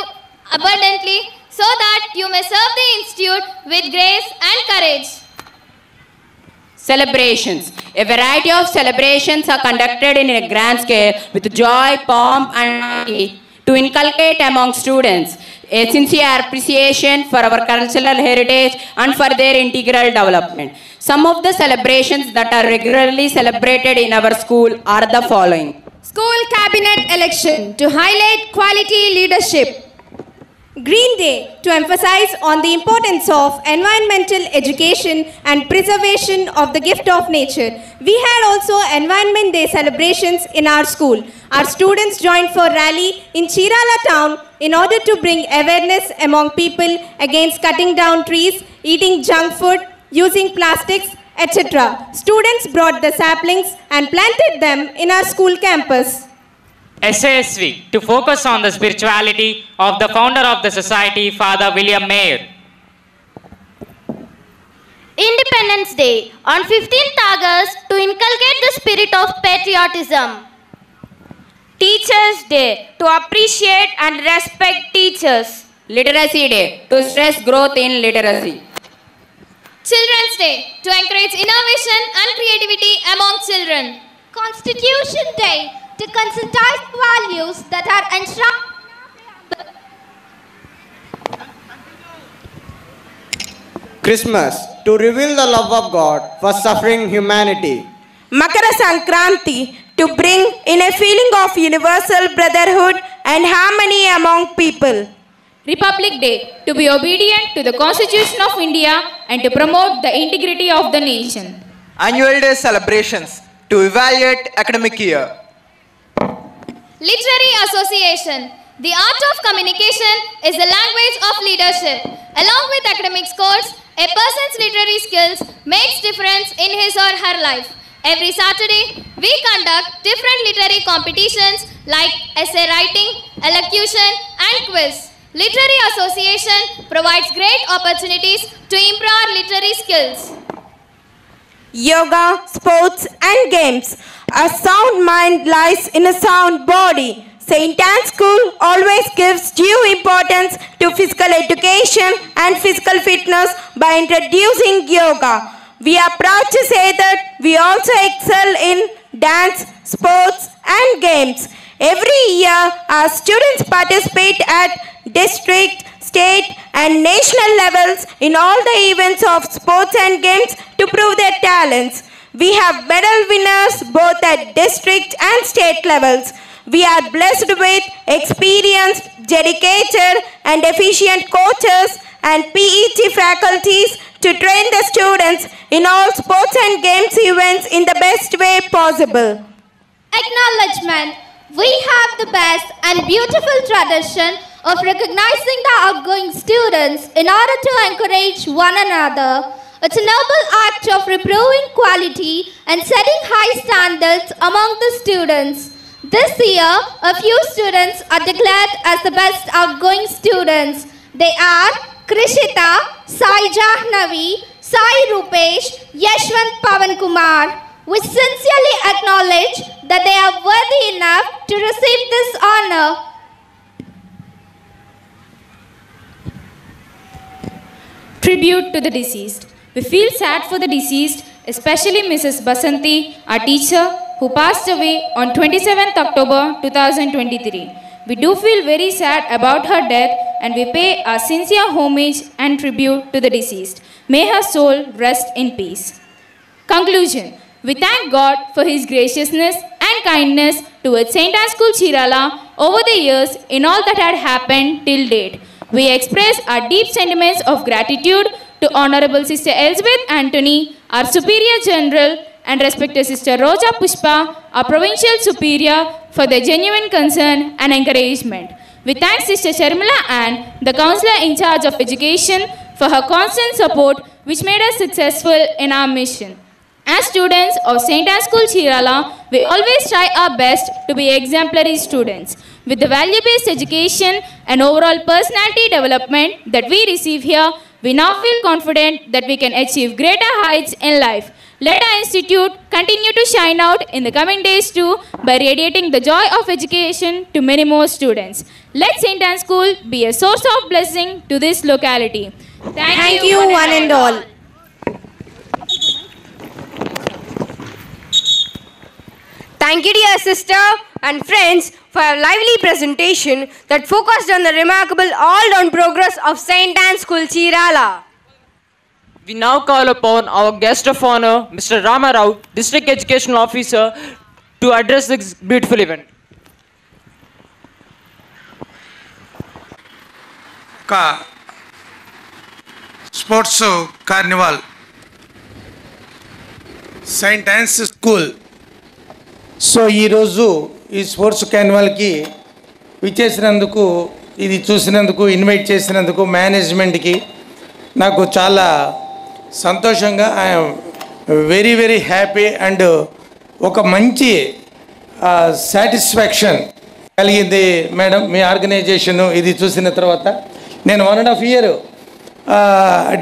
abundantly so that you may serve the institute with grace and courage. Celebrations. A variety of celebrations are conducted in a grand scale with joy, pomp and harmony to inculcate among students a sincere appreciation for our cultural heritage and for their integral development. Some of the celebrations that are regularly celebrated in our school are the following. School Cabinet Election to highlight quality leadership. Green Day to emphasize on the importance of environmental education and preservation of the gift of nature. We had also Environment Day celebrations in our school. Our students joined for rally in Chirala town in order to bring awareness among people against cutting down trees, eating junk food, using plastics, etc. Students brought the saplings and planted them in our school campus. SASV to focus on the spirituality of the founder of the society, Father William Mayer. Independence Day on 15th August to inculcate the spirit of patriotism. Teachers' Day to appreciate and respect teachers. Literacy Day to stress growth in literacy. Children's Day to encourage innovation and creativity among children. Constitution Day to conscientize values that are enshrined. Christmas to reveal the love of God for suffering humanity. Makara Sankranti to bring in a feeling of universal brotherhood and harmony among people. Republic Day to be obedient to the Constitution of India and to promote the integrity of the nation. Annual Day celebrations to evaluate academic year. Literary Association. The art of communication is the language of leadership. Along with academic scores, a person's literary skills makes difference in his or her life. Every Saturday, we conduct different literary competitions like essay writing, elocution, and quiz. Literary Association provides great opportunities to improve our literary skills. Yoga, sports and games. A sound mind lies in a sound body. St. Anne's School always gives due importance to physical education and physical fitness by introducing yoga. We are proud to say that we also excel in dance, sports and games. Every year, our students participate at district, state and national levels in all the events of sports and games to prove their talents. We have medal winners both at district and state levels. We are blessed with experienced, dedicated and efficient coaches and PET faculties to train the students in all sports and games events in the best way possible. Acknowledgement. We have the best and beautiful tradition of recognizing the outgoing students in order to encourage one another. It's a noble act of improving quality and setting high standards among the students. This year, a few students are declared as the best outgoing students. They are Krishita, Sai Jahnavi, Sai Rupesh, Yashwant Pavan Kumar. We sincerely acknowledge that they are worthy enough to receive this honor. Tribute to the deceased. We feel sad for the deceased, especially Mrs. Basanti, our teacher, who passed away on 27th October 2023. We do feel very sad about her death and we pay our sincere homage and tribute to the deceased. May her soul rest in peace. Conclusion. We thank God for His graciousness and kindness towards St. Anne's School Chirala over the years in all that had happened till date. We express our deep sentiments of gratitude to Honorable Sister Elizabeth Anthony, our Superior General, and respected Sister Roja Pushpa, our Provincial Superior, for their genuine concern and encouragement. We thank Sister Sharmila Ann, the Counselor in charge of education, for her constant support which made us successful in our mission. As students of St. Anne's School Chirala, we always try our best to be exemplary students. With the value-based education and overall personality development that we receive here, we now feel confident that we can achieve greater heights in life. Let our institute continue to shine out in the coming days too by radiating the joy of education to many more students. Let St. Anne's School be a source of blessing to this locality. Thank you one and all. Thank you, dear sister and friends, for a lively presentation that focused on the remarkable all-round progress of St. Anne's School Chirala. We now call upon our guest of honor, Mr. Rama Rao, District Educational Officer, to address this beautiful event. Sports carnival Saint yawns school. So ఈరోజు ఈ sports కార్నివాల్కి విచ్చేసినందుకు, ఇది చూసినందుకు, invite చేసినందుకు మేనేజ్మెంట్కి నాకు చాలా సంతోషంగా, I'm very very happy and ఒక మంచి సాటిస్ఫాక్షన్ కలిగింది మేడం. మీ ఆర్గనైజేషను ఇది చూసిన తర్వాత నేను 1.5 year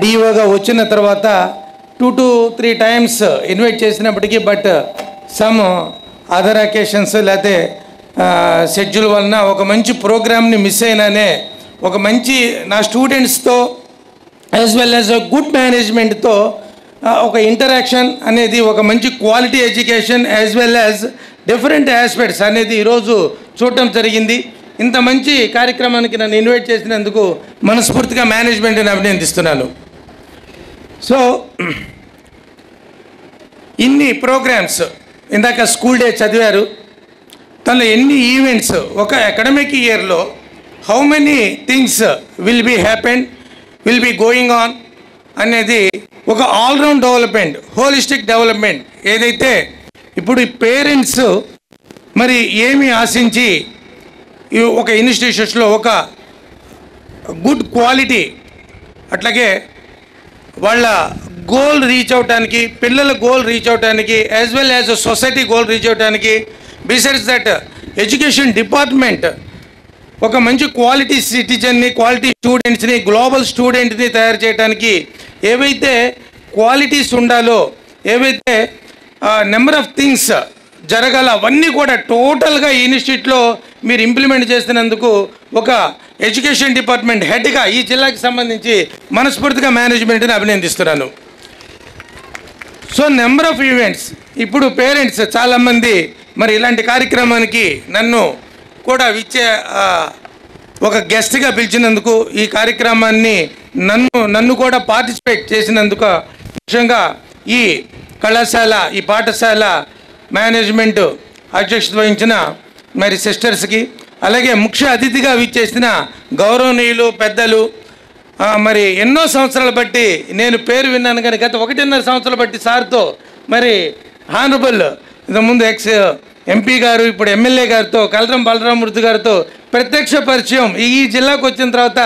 డిఓగా వచ్చిన తర్వాత 2 to 3 times ఇన్వైట్ చేసినప్పటికీ బట్ సమ్ అదర్ అకేషన్స్ లేకపోతే షెడ్యూల్ వలన ఒక మంచి ప్రోగ్రామ్ని మిస్ అయినానే, ఒక మంచి నా స్టూడెంట్స్తో యాజ్ వెల్ యాజ్ గుడ్ మేనేజ్మెంట్తో ఒక ఇంటరాక్షన్ అనేది, ఒక మంచి quality education as well as different aspects అనేది ఈరోజు చూడటం జరిగింది. ఇంత మంచి కార్యక్రమానికి నన్ను ఇన్వైట్ చేసినందుకు మనస్ఫూర్తిగా మేనేజ్మెంట్ని అభినందిస్తున్నాను. సో ఇన్ని ప్రోగ్రామ్స్ ఇందాక స్కూల్ డే చదివారు, తను ఎన్ని ఈవెంట్స్ ఒక అకాడమిక్ ఇయర్లో how many things will be happen, will be going on అనేది ఒక ఆల్రౌండ్ డెవలప్మెంట్, హోలిస్టిక్ డెవలప్మెంట్. ఏదైతే ఇప్పుడు ఈ పేరెంట్స్ మరి ఏమి ఆశించి ఒక ఇన్స్టిట్యూషన్స్లో ఒక గుడ్ క్వాలిటీ, అట్లాగే వాళ్ళ గోల్ రీచ్ అవడానికి, పిల్లల గోల్ రీచ్ అవడానికి, as well as society goal reach అవడానికి, బిసైడ్స్ దట్ ఎడ్యుకేషన్ డిపార్ట్మెంట్ ఒక మంచి క్వాలిటీ సిటిజన్ని, క్వాలిటీ స్టూడెంట్స్ని, గ్లోబల్ స్టూడెంట్ని తయారు చేయడానికి ఏవైతే క్వాలిటీస్ ఉండాలో, ఏవైతే నెంబర్ ఆఫ్ థింగ్స్ జరగాల అవన్నీ కూడా టోటల్గా ఈ ఇన్స్టిట్యూట్లో మీరు ఇంప్లిమెంట్ చేస్తున్నందుకు ఒక ఎడ్యుకేషన్ డిపార్ట్మెంట్ హెడ్గా ఈ జిల్లాకి సంబంధించి మనస్ఫూర్తిగా మేనేజ్మెంట్ని అభినందిస్తున్నాను. సో నెంబర్ ఆఫ్ ఈవెంట్స్, ఇప్పుడు పేరెంట్స్ చాలామంది మరి ఇలాంటి కార్యక్రమానికి నన్ను కూడా ఒక గెస్ట్గా పిలిచినందుకు, ఈ కార్యక్రమాన్ని నన్ను కూడా పార్టిసిపేట్ చేసినందుకు ముఖ్యంగా ఈ కళాశాల, ఈ పాఠశాల మేనేజ్మెంట్ అధ్యక్షత వహించిన మరి సిస్టర్స్కి, అలాగే ముఖ్య అతిథిగా విచ్చేసిన గౌరవనీయులు పెద్దలు, మరి ఎన్నో సంవత్సరాలు బట్టి నేను పేరు విన్నాను కానీ గత 1.5 సంవత్సరాలు బట్టి సార్తో మరి హానరబుల్ ఇంతకుముందు ఎక్స్ ఎంపీ గారు, ఇప్పుడు ఎమ్మెల్యే గారితో, కలరం బలరామమూర్తి గారితో ప్రత్యక్ష పరిచయం ఈ జిల్లాకు వచ్చిన తర్వాత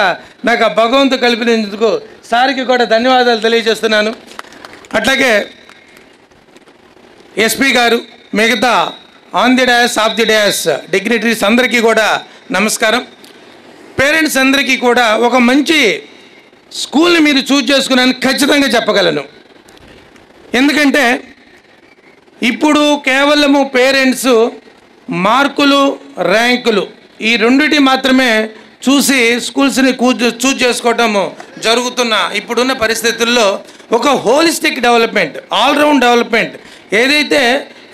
నాకు ఆ భగవంతుడు కల్పించేందుకు సార్కి కూడా ధన్యవాదాలు తెలియజేస్తున్నాను. అట్లాగే ఎస్పీ గారు, మిగతా on the dais, of the dais dignitaries అందరికీ కూడా నమస్కారం. పేరెంట్స్ అందరికీ కూడా ఒక మంచి స్కూల్ని మీరు చూజ్ చేసుకున్నాను ఖచ్చితంగా చెప్పగలను. ఎందుకంటే ఇప్పుడు కేవలము పేరెంట్స్ మార్కులు, ర్యాంకులు ఈ రెండిటి మాత్రమే చూసి స్కూల్స్ని చూజ్ చేసుకోవటం జరుగుతున్న ఇప్పుడున్న పరిస్థితుల్లో ఒక హోలిస్టిక్ డెవలప్మెంట్, ఆల్రౌండ్ డెవలప్మెంట్ ఏదైతే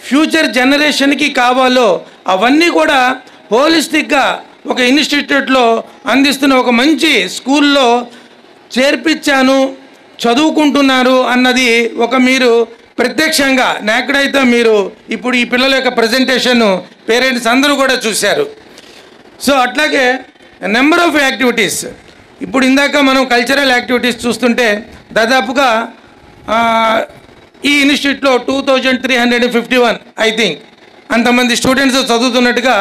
ఫ్యూచర్ జనరేషన్కి కావాలో అవన్నీ కూడా హోలిస్టిక్గా ఒక ఇన్స్టిట్యూట్లో అందిస్తున్న ఒక మంచి స్కూల్లో చేర్పించాను, చదువుకుంటున్నారు అన్నది ఒక మీరు ప్రత్యక్షంగా నాకుడైతే మీరు ఇప్పుడు ఈ పిల్లల యొక్క ప్రజెంటేషన్ పేరెంట్స్ అందరూ కూడా చూశారు. సో అట్లాగే నెంబర్ ఆఫ్ యాక్టివిటీస్, ఇప్పుడు ఇందాక మనం కల్చరల్ యాక్టివిటీస్ చూస్తుంటే దాదాపుగా ఈ ఇన్స్టిట్యూట్లో 2351 ఐ థింక్ అంతమంది స్టూడెంట్స్ చదువుతున్నట్టుగా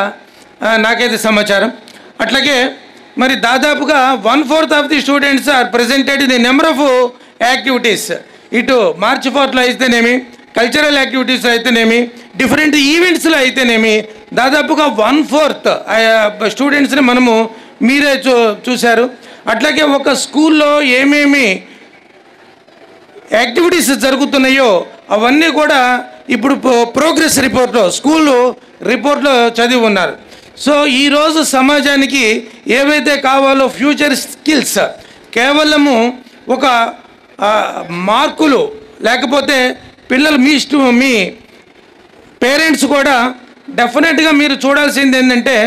నాకైతే సమాచారం. అట్లాగే మరి దాదాపుగా 1/4 of the students are presented in the number of activities. ఇటు మార్చ్ 4లో అయితేనేమి, కల్చరల్ యాక్టివిటీస్ అయితేనేమి, డిఫరెంట్ ఈవెంట్స్లో అయితేనేమి దాదాపుగా 1/4 స్టూడెంట్స్ని మనము మీరే చూశారు. అట్లాగే ఒక స్కూల్లో ఏమేమి యాక్టివిటీస్ జరుగుతున్నాయో అవన్నీ కూడా ఇప్పుడు ప్రోగ్రెస్ రిపోర్ట్లో, స్కూలు రిపోర్ట్లో చదివి ఉన్నారు. సో ఈరోజు సమాజానికి ఏవైతే కావాలో ఫ్యూచర్ స్కిల్స్ కేవలము ఒక మార్కులు లేకపోతే పిల్లలు మీ పేరెంట్స్ కూడా డెఫినెట్గా మీరు చూడాల్సింది ఏంటంటే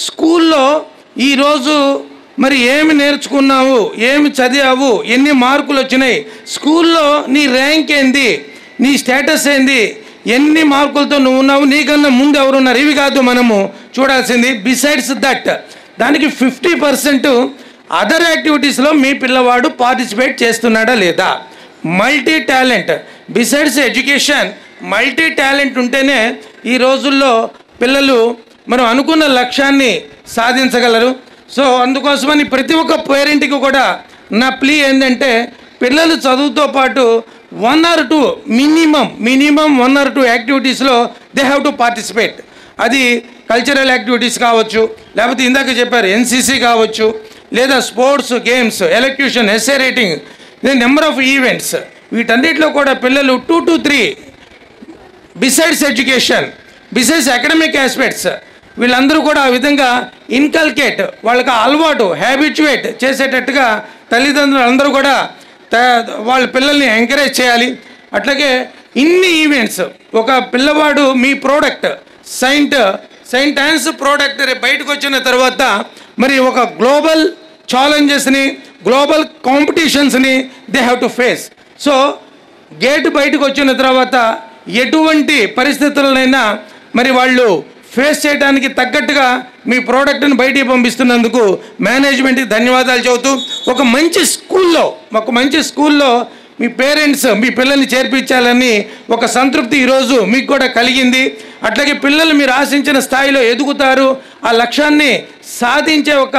స్కూల్లో ఈరోజు మరి ఏమి నేర్చుకున్నావు, ఏమి చదివావు, ఎన్ని మార్కులు వచ్చినాయి, స్కూల్లో నీ ర్యాంక్ ఏంది, నీ స్టేటస్ ఏంది, ఎన్ని మార్కులతో నువ్వు ఉన్నావు, నీకన్నా ముందు ఎవరున్నారు, ఇవి కాదు మనము చూడాల్సింది. బిసైడ్స్ దట్ దానికి 50% అదర్ యాక్టివిటీస్లో మీ పిల్లవాడు పార్టిసిపేట్ చేస్తున్నాడా లేదా. Multi talent besides education, multi talent ఉంటేనే ఈ రోజుల్లో పిల్లలు మనం అనుకున్న లక్ష్యాన్ని సాధించగలరు. సో అందుకోసమని ప్రతి ఒక్క పేరెంట్కి కూడా నా ప్లీ ఏంటంటే పిల్లలు చదువుతో పాటు 1 or 2 మినిమం 1 or 2 యాక్టివిటీస్లో దే హ్యావ్ టు పార్టిసిపేట్. అది కల్చరల్ యాక్టివిటీస్ కావచ్చు, లేకపోతే ఇందాక చెప్పారు ఎన్సీసీ కావచ్చు, లేదా sports, games, elocution, essay writing, number of events, వీటన్నిటిలో కూడా పిల్లలు 2 to 3 besides education, besides academic aspects వీళ్ళందరూ కూడా ఆ విధంగా ఇన్కల్కేట్, వాళ్ళకి అలవాటు హ్యాబిచువేట్ చేసేటట్టుగా తల్లిదండ్రులు అందరూ కూడా వాళ్ళ పిల్లల్ని ఎంకరేజ్ చేయాలి. అట్లాగే ఇన్ని ఈవెంట్స్ ఒక పిల్లవాడు మీ ప్రోడక్ట్ సెయింట్ ఆన్స్ ప్రోడక్ట్ బయటకు వచ్చిన తర్వాత మరి ఒక గ్లోబల్ ఛాలెంజెస్ని, గ్లోబల్ కాంపిటీషన్స్ని they have to face. So gate బయటకు వచ్చిన తర్వాత ఎటువంటి పరిస్థితులనైనా మరి వాళ్ళు ఫేస్ చేయడానికి తగ్గట్టుగా మీ ప్రోడక్ట్ని బయటికి పంపిస్తున్నందుకు మేనేజ్మెంట్కి ధన్యవాదాలు చెబుతూ ఒక మంచి స్కూల్లో మీ పేరెంట్స్ మీ పిల్లల్ని చేర్పించాలని ఒక సంతృప్తి ఈరోజు మీకు కూడా కలిగింది. అట్లాగే పిల్లలు మీరు ఆశించిన స్థాయిలో ఎదుగుతారు, ఆ లక్ష్యాన్ని సాధించే ఒక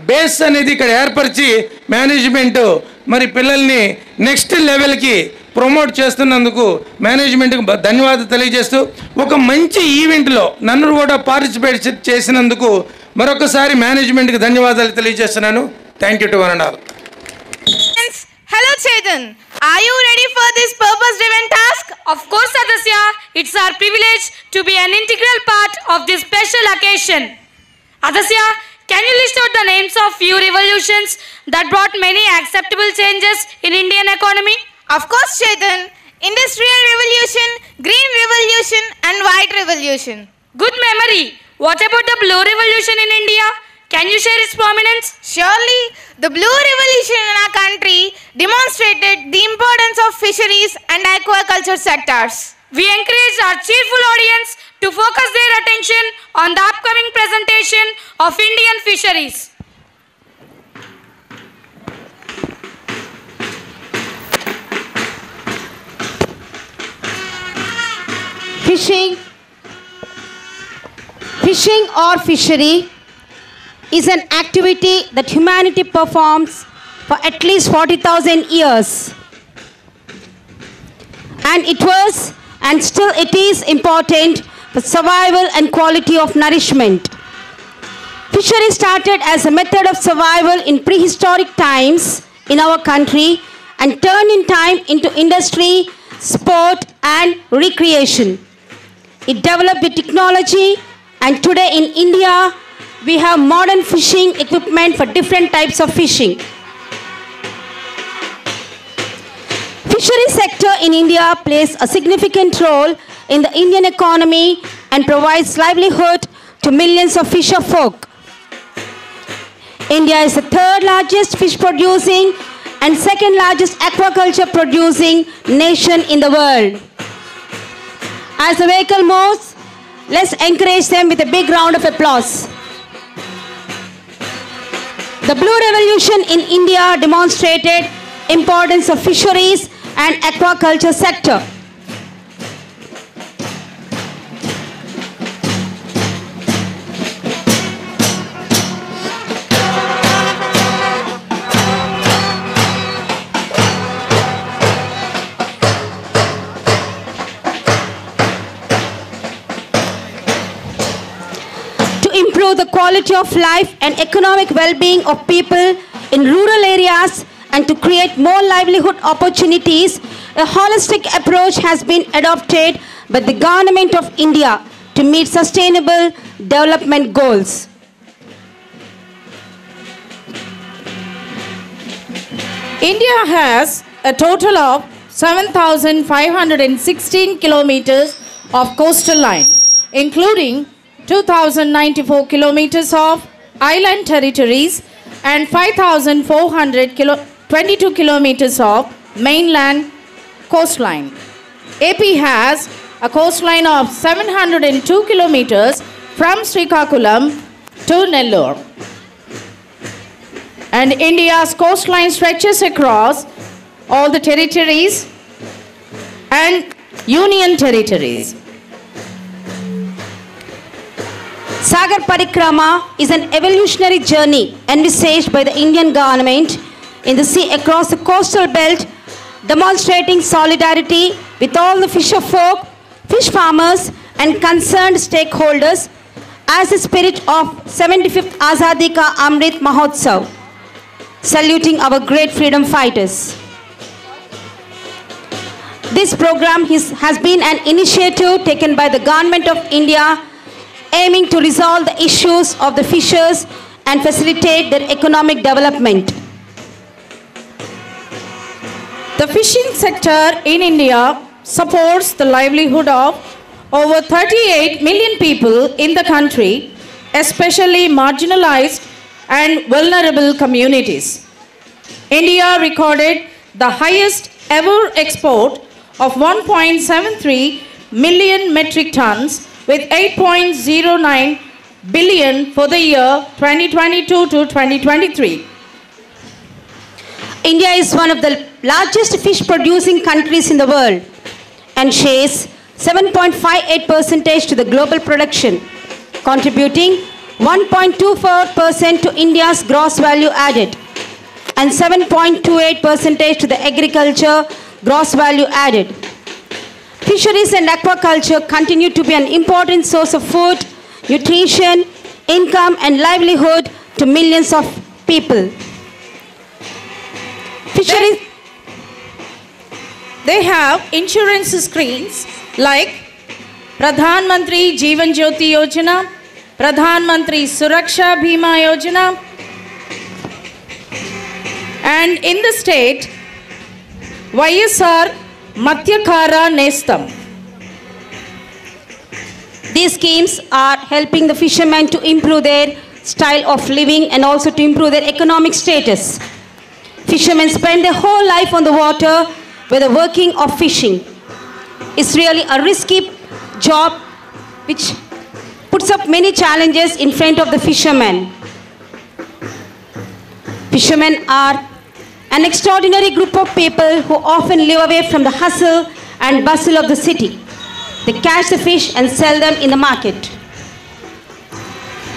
బేస్ అనేది ఇక్కడ ఏర్పరిచి మేనేజ్మెంట్ మరి పిల్లల్ని నెక్స్ట్ లెవెల్కి ప్రమోట్ చేస్తున్నందుకు మేనేజ్మెంట్కి ధన్యవాదాలు తెలియజేస్తూ ఒక మంచి ఈవెంట్లో నన్ను కూడా పార్టిసిపేట్ చేసినందుకు మరొకసారి మేనేజ్మెంట్కి ధన్యవాదాలు తెలియజేస్తున్నాను. Thank you to one and all. Hello Chetan, are you ready for this purpose-driven task? Of course Adasya, it's our privilege to be an integral part of this special occasion. Adasya, can you list out the names of few revolutions that brought many acceptable changes in Indian economy? Of course, Chetan. Industrial Revolution, Green Revolution and White Revolution. Good memory. What about the Blue Revolution in India? Can you share its prominence? Surely, the Blue Revolution in our country demonstrated the importance of fisheries and aquaculture sectors. We encourage our cheerful audience to focus their attention on the upcoming presentation of Indian fisheries. Fishing or fishery is an activity that humanity performs for at least 40,000 years. And it was and still it is important for survival and quality of nourishment. Fishery started as a method of survival in prehistoric times in our country and turned in time into industry, sport and recreation. It developed the technology and today in India we have modern fishing equipment for different types of fishing. Fishery sector in India plays a significant role in the Indian economy and provides livelihood to millions of fisher folk. India is the third largest fish producing and second largest aquaculture producing nation in the world. As the vehicle moves, let's encourage them with a big round of applause. The Blue Revolution in India demonstrated importance of fisheries and aquaculture sector. quality of life and economic well-being of people in rural areas and to create more livelihood opportunities, a holistic approach has been adopted by the Government of India to meet sustainable development goals. India has a total of 7,516 kilometers of coastal line, including 2,094 kilometers of island territories and 5,422 kilometers of mainland coastline. AP has a coastline of 702 kilometers from Srikakulam to Nellore. And India's coastline stretches across all the territories and union territories. Sagar Parikrama is an evolutionary journey envisaged by the Indian government in the sea across the coastal belt, demonstrating solidarity with all the fisher folk, fish farmers and concerned stakeholders as the spirit of 75th Azadi Ka Amrit Mahotsav, saluting our great freedom fighters. This program has been an initiative taken by the Government of India aiming to resolve the issues of the fishers and facilitate their economic development. The fishing sector in India supports the livelihood of over 38 million people in the country, especially marginalized and vulnerable communities. India recorded the highest ever export of 1.73 million metric tons with 8.09 billion for the year 2022 to 2023. India is one of the largest fish producing countries in the world and shares 7.58% to the global production, contributing 1.24% to India's gross value added and 7.28% to the agriculture gross value added. Fisheries and aquaculture continue to be an important source of food, nutrition, income and livelihood to millions of people. Fisheries. They have insurance schemes like Pradhan Mantri Jeevan Jyoti Yojana, Pradhan Mantri Suraksha Bima Yojana, and in the state, YSR Mathyakara Nestam. These schemes are helping the fishermen to improve their style of living and also to improve their economic status. Fishermen spend their whole life on the water with the working of fishing. It's really a risky job which puts up many challenges in front of the fishermen. Fishermen are an extraordinary group of people who often live away from the hustle and bustle of the city. They catch the fish and sell them in the market.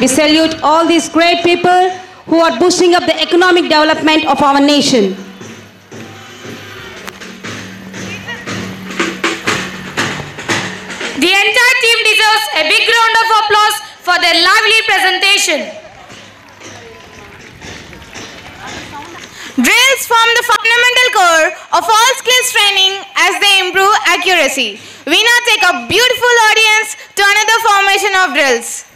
We salute all these great people who are boosting up the economic development of our nation. The entire team deserves a big round of applause for their lively presentation. Drills form the fundamental core of all skills training as they improve accuracy. We now take a beautiful audience to another formation of drills.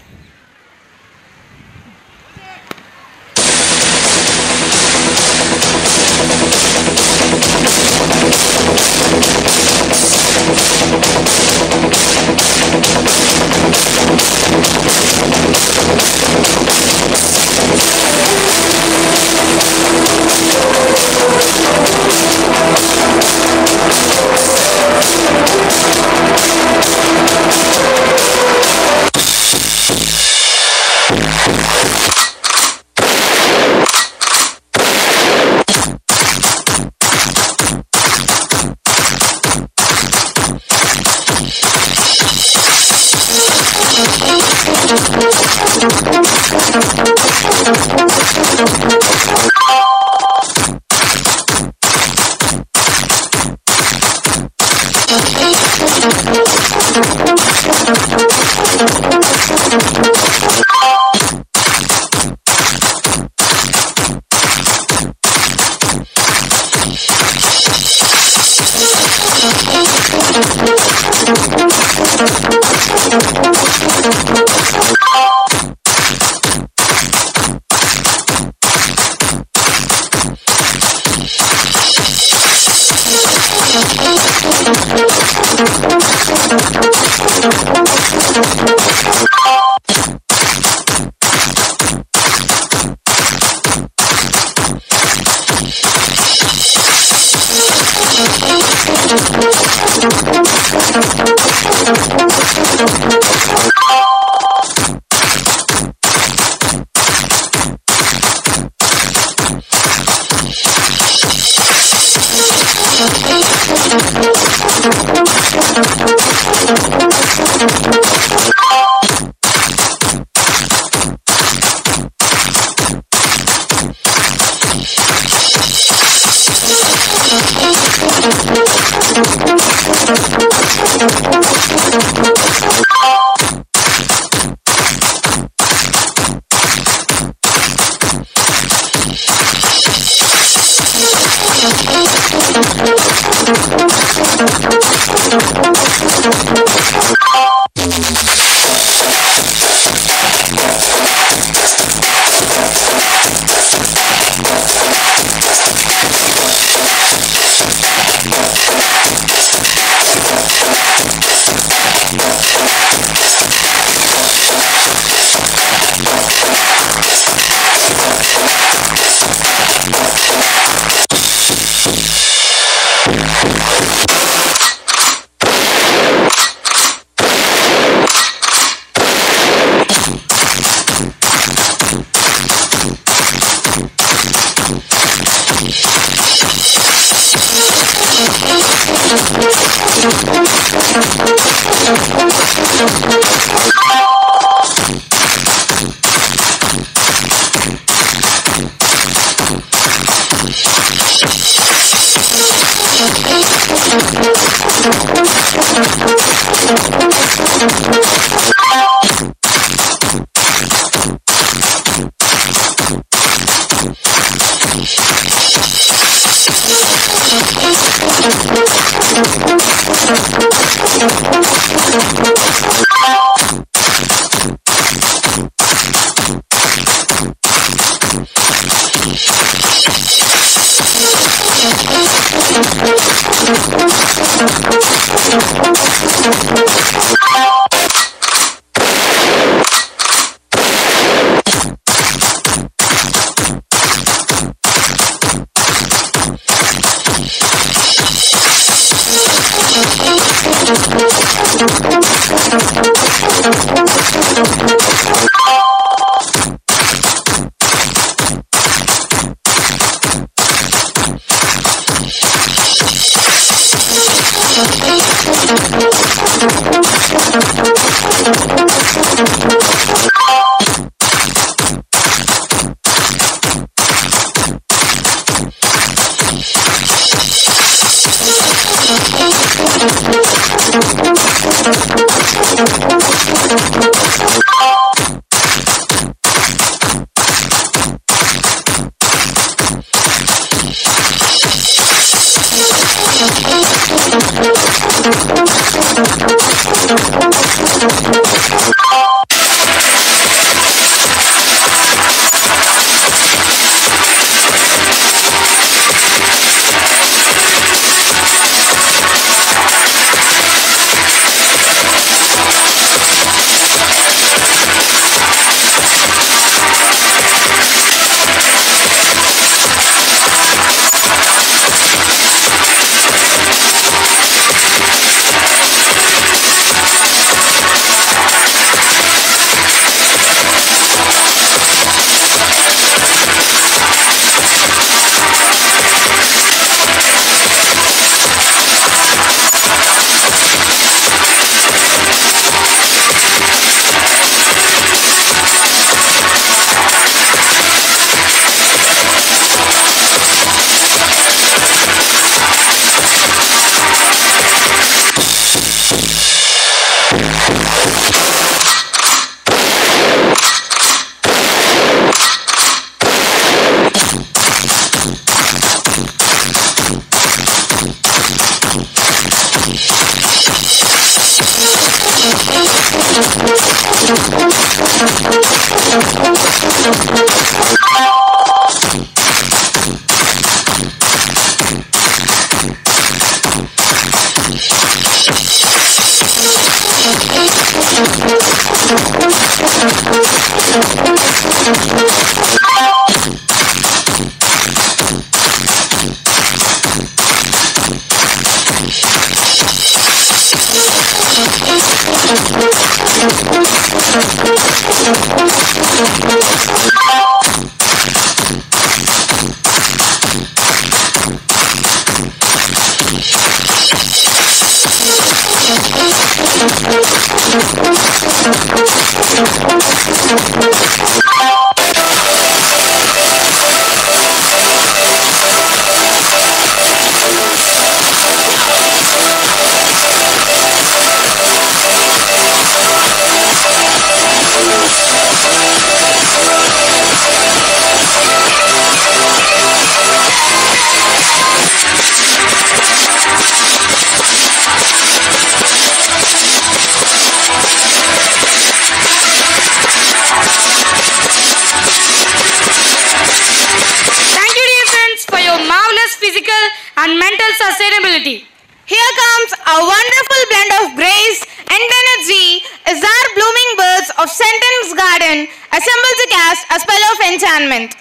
and mental sustainability. Here comes a wonderful blend of grace and energy as our blooming birds of Sentence Garden assemble to cast a spell of enchantment.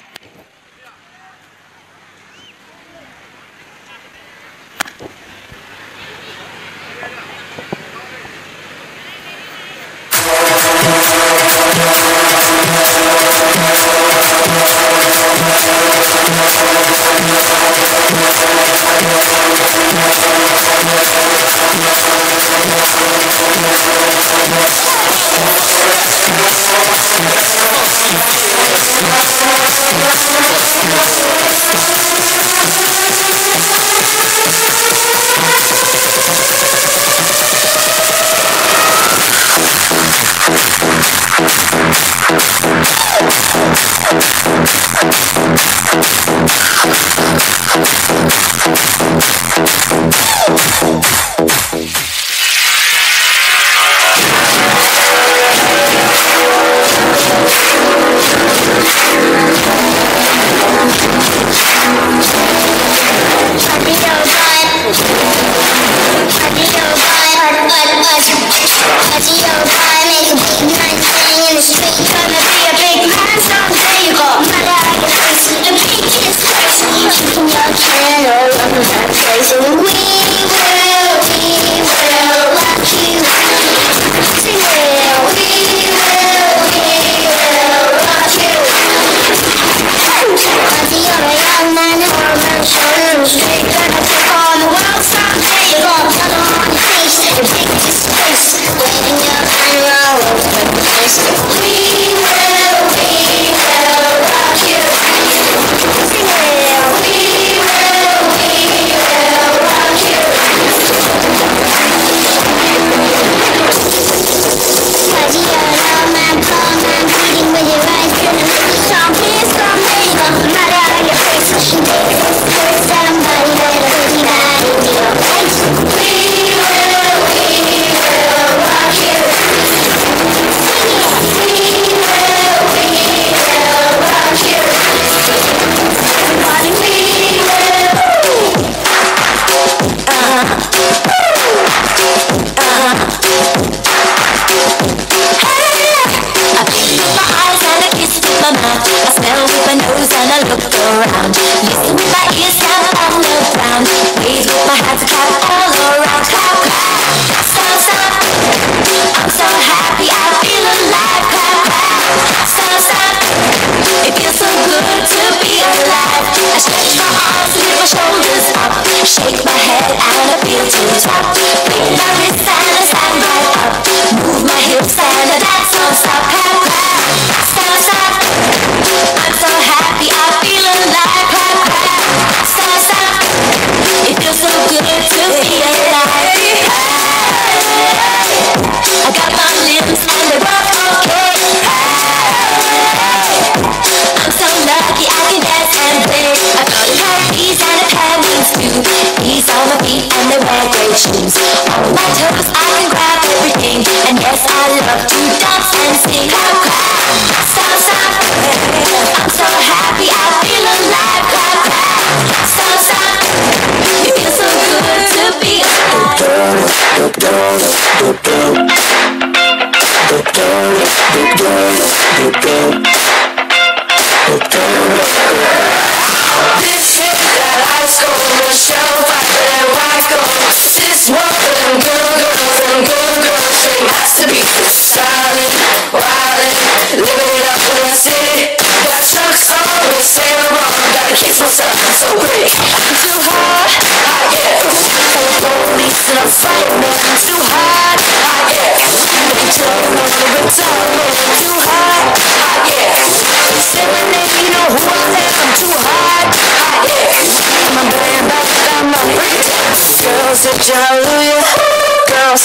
I'm so happy, I feel alive.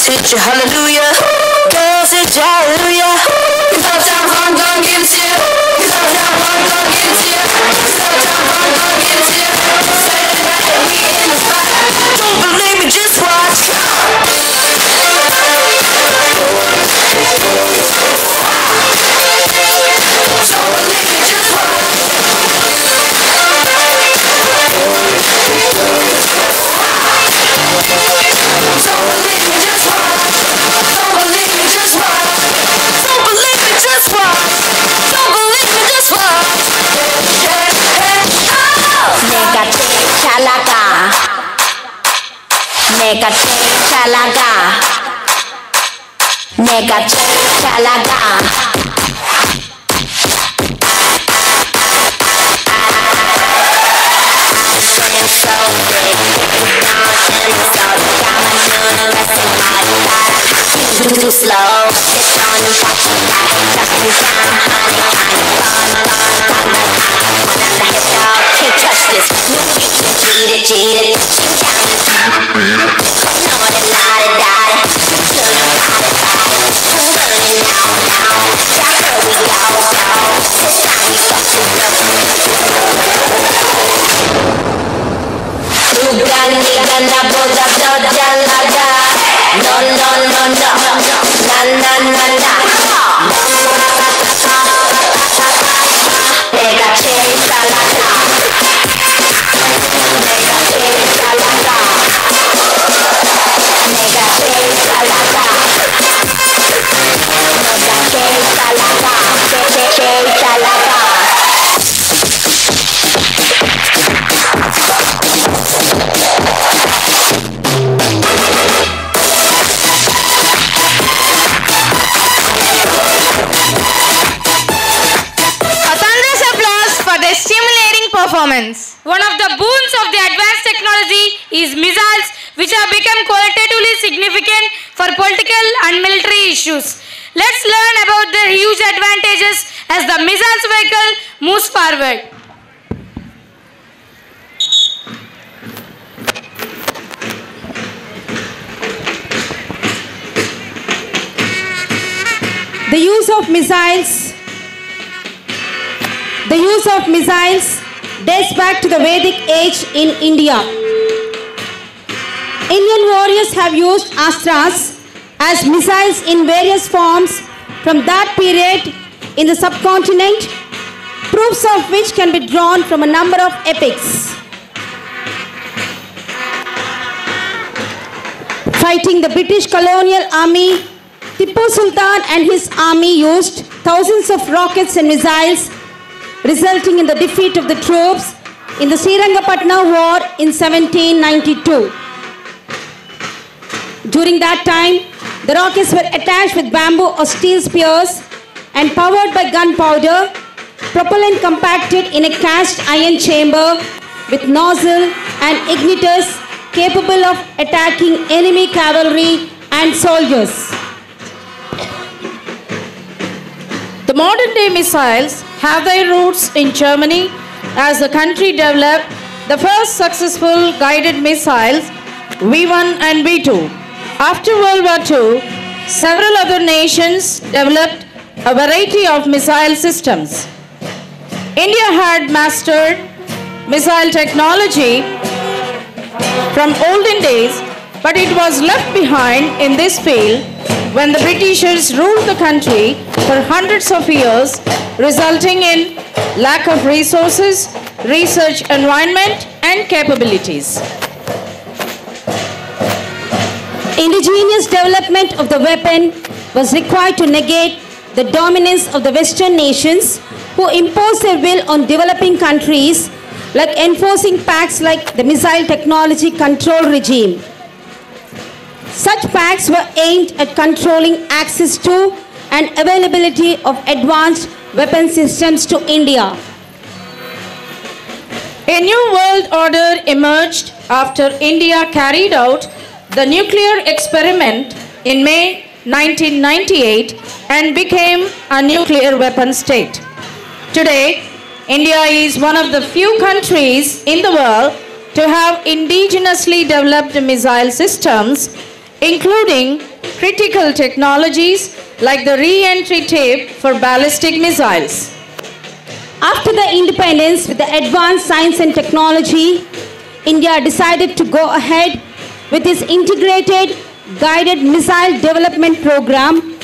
hit you, hallelujah. Girls hit you, hallelujah. Cause Uptown Funk gon' give it to you. Cause Uptown Funk gon' give it to you. Cause Uptown Funk gon' give it to you. Saturday night we in the spot. Don't believe me, just watch. Nega chalaga, nega chalaga. Too slow, it's on you, just in time, honey, can't touch this. Cheat it, performance. One of the boons of the advanced technology is missiles, which have become qualitatively significant for political and military issues. Let's learn about their huge advantages as the missiles vehicle moves forward. The use of missiles dates back to the Vedic age in India. Indian warriors have used astras as missiles in various forms from that period in the subcontinent, proofs of which can be drawn from a number of epics. Fighting the British colonial army, Tipu Sultan and his army used thousands of rockets and missiles, resulting in the defeat of the troops in the Srirangapatna War in 1792. During that time, the rockets were attached with bamboo or steel spears and powered by gunpowder, propellant compacted in a cast iron chamber with nozzle and ignitors capable of attacking enemy cavalry and soldiers. The modern day missiles have their roots in Germany, as the country developed the first successful guided missiles V1 and V2. After World War II, several other nations developed a variety of missile systems. India had mastered missile technology from olden days, but it was left behind in this field when the Britishers ruled the country for hundreds of years, resulting in lack of resources, research environment, and capabilities. Indigenous development of the weapon was required to negate the dominance of the Western nations who imposed their will on developing countries, like enforcing pacts like the Missile Technology Control Regime. Such pacts were aimed at controlling access to and availability of advanced weapon systems to India. A new world order emerged after India carried out the nuclear experiment in May 1998 and became a nuclear weapon state. Today, India is one of the few countries in the world to have indigenously developed missile systems, including critical technologies like the re-entry tape for ballistic missiles. After the independence with the advanced science and technology, India decided to go ahead with its integrated guided missile development program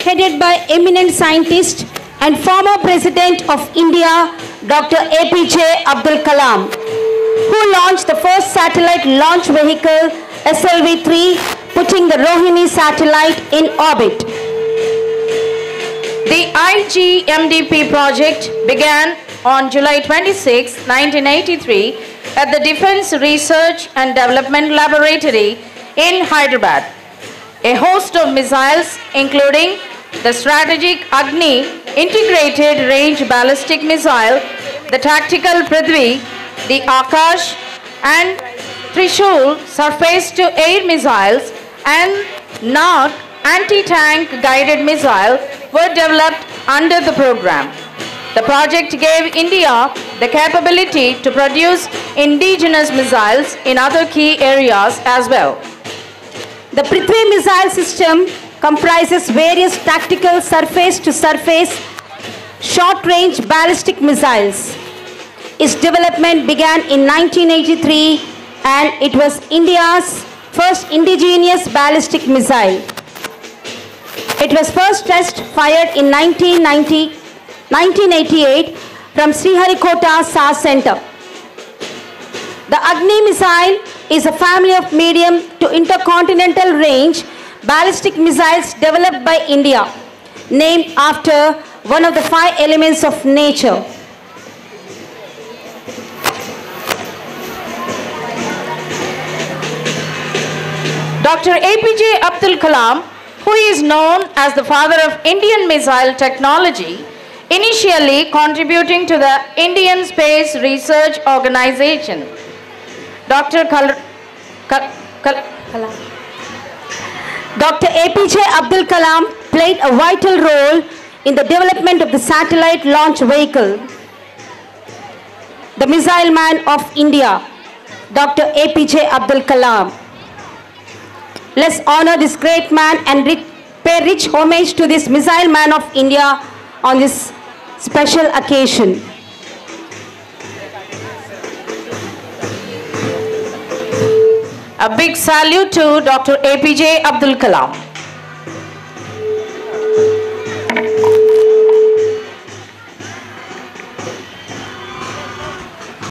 headed by eminent scientist and former President of India, Dr. APJ Abdul Kalam, who launched the first satellite launch vehicle SLV-3, putting the Rohini satellite in orbit. The IGMDP project began on July 26, 1983 at the Defense Research and Development Laboratory in Hyderabad. A host of missiles including the strategic Agni integrated range ballistic missile, the tactical Prithvi, the Akash and Trishul surface-to-air missiles and Nag anti-tank guided missile were developed under the program. The project gave India the capability to produce indigenous missiles in other key areas as well. The Prithvi missile system comprises various tactical surface-to-surface short-range ballistic missiles. Its development began in 1983 and it was India's first indigenous ballistic missile. It was first test fired in 1988 from Sriharikota SAR Center. The Agni missile is a family of medium to intercontinental range ballistic missiles developed by India, named after one of the 5 elements of nature. Dr. APJ Abdul Kalam, who is known as the father of Indian missile technology, initially contributing to the Indian Space Research Organization. Dr. APJ Abdul Kalam played a vital role in the development of the satellite launch vehicle. The Missile Man of India, Dr. APJ Abdul Kalam. Let's honor this great man and pay rich homage to this Missile Man of India on this special occasion. A big salute to Dr. APJ Abdul Kalam.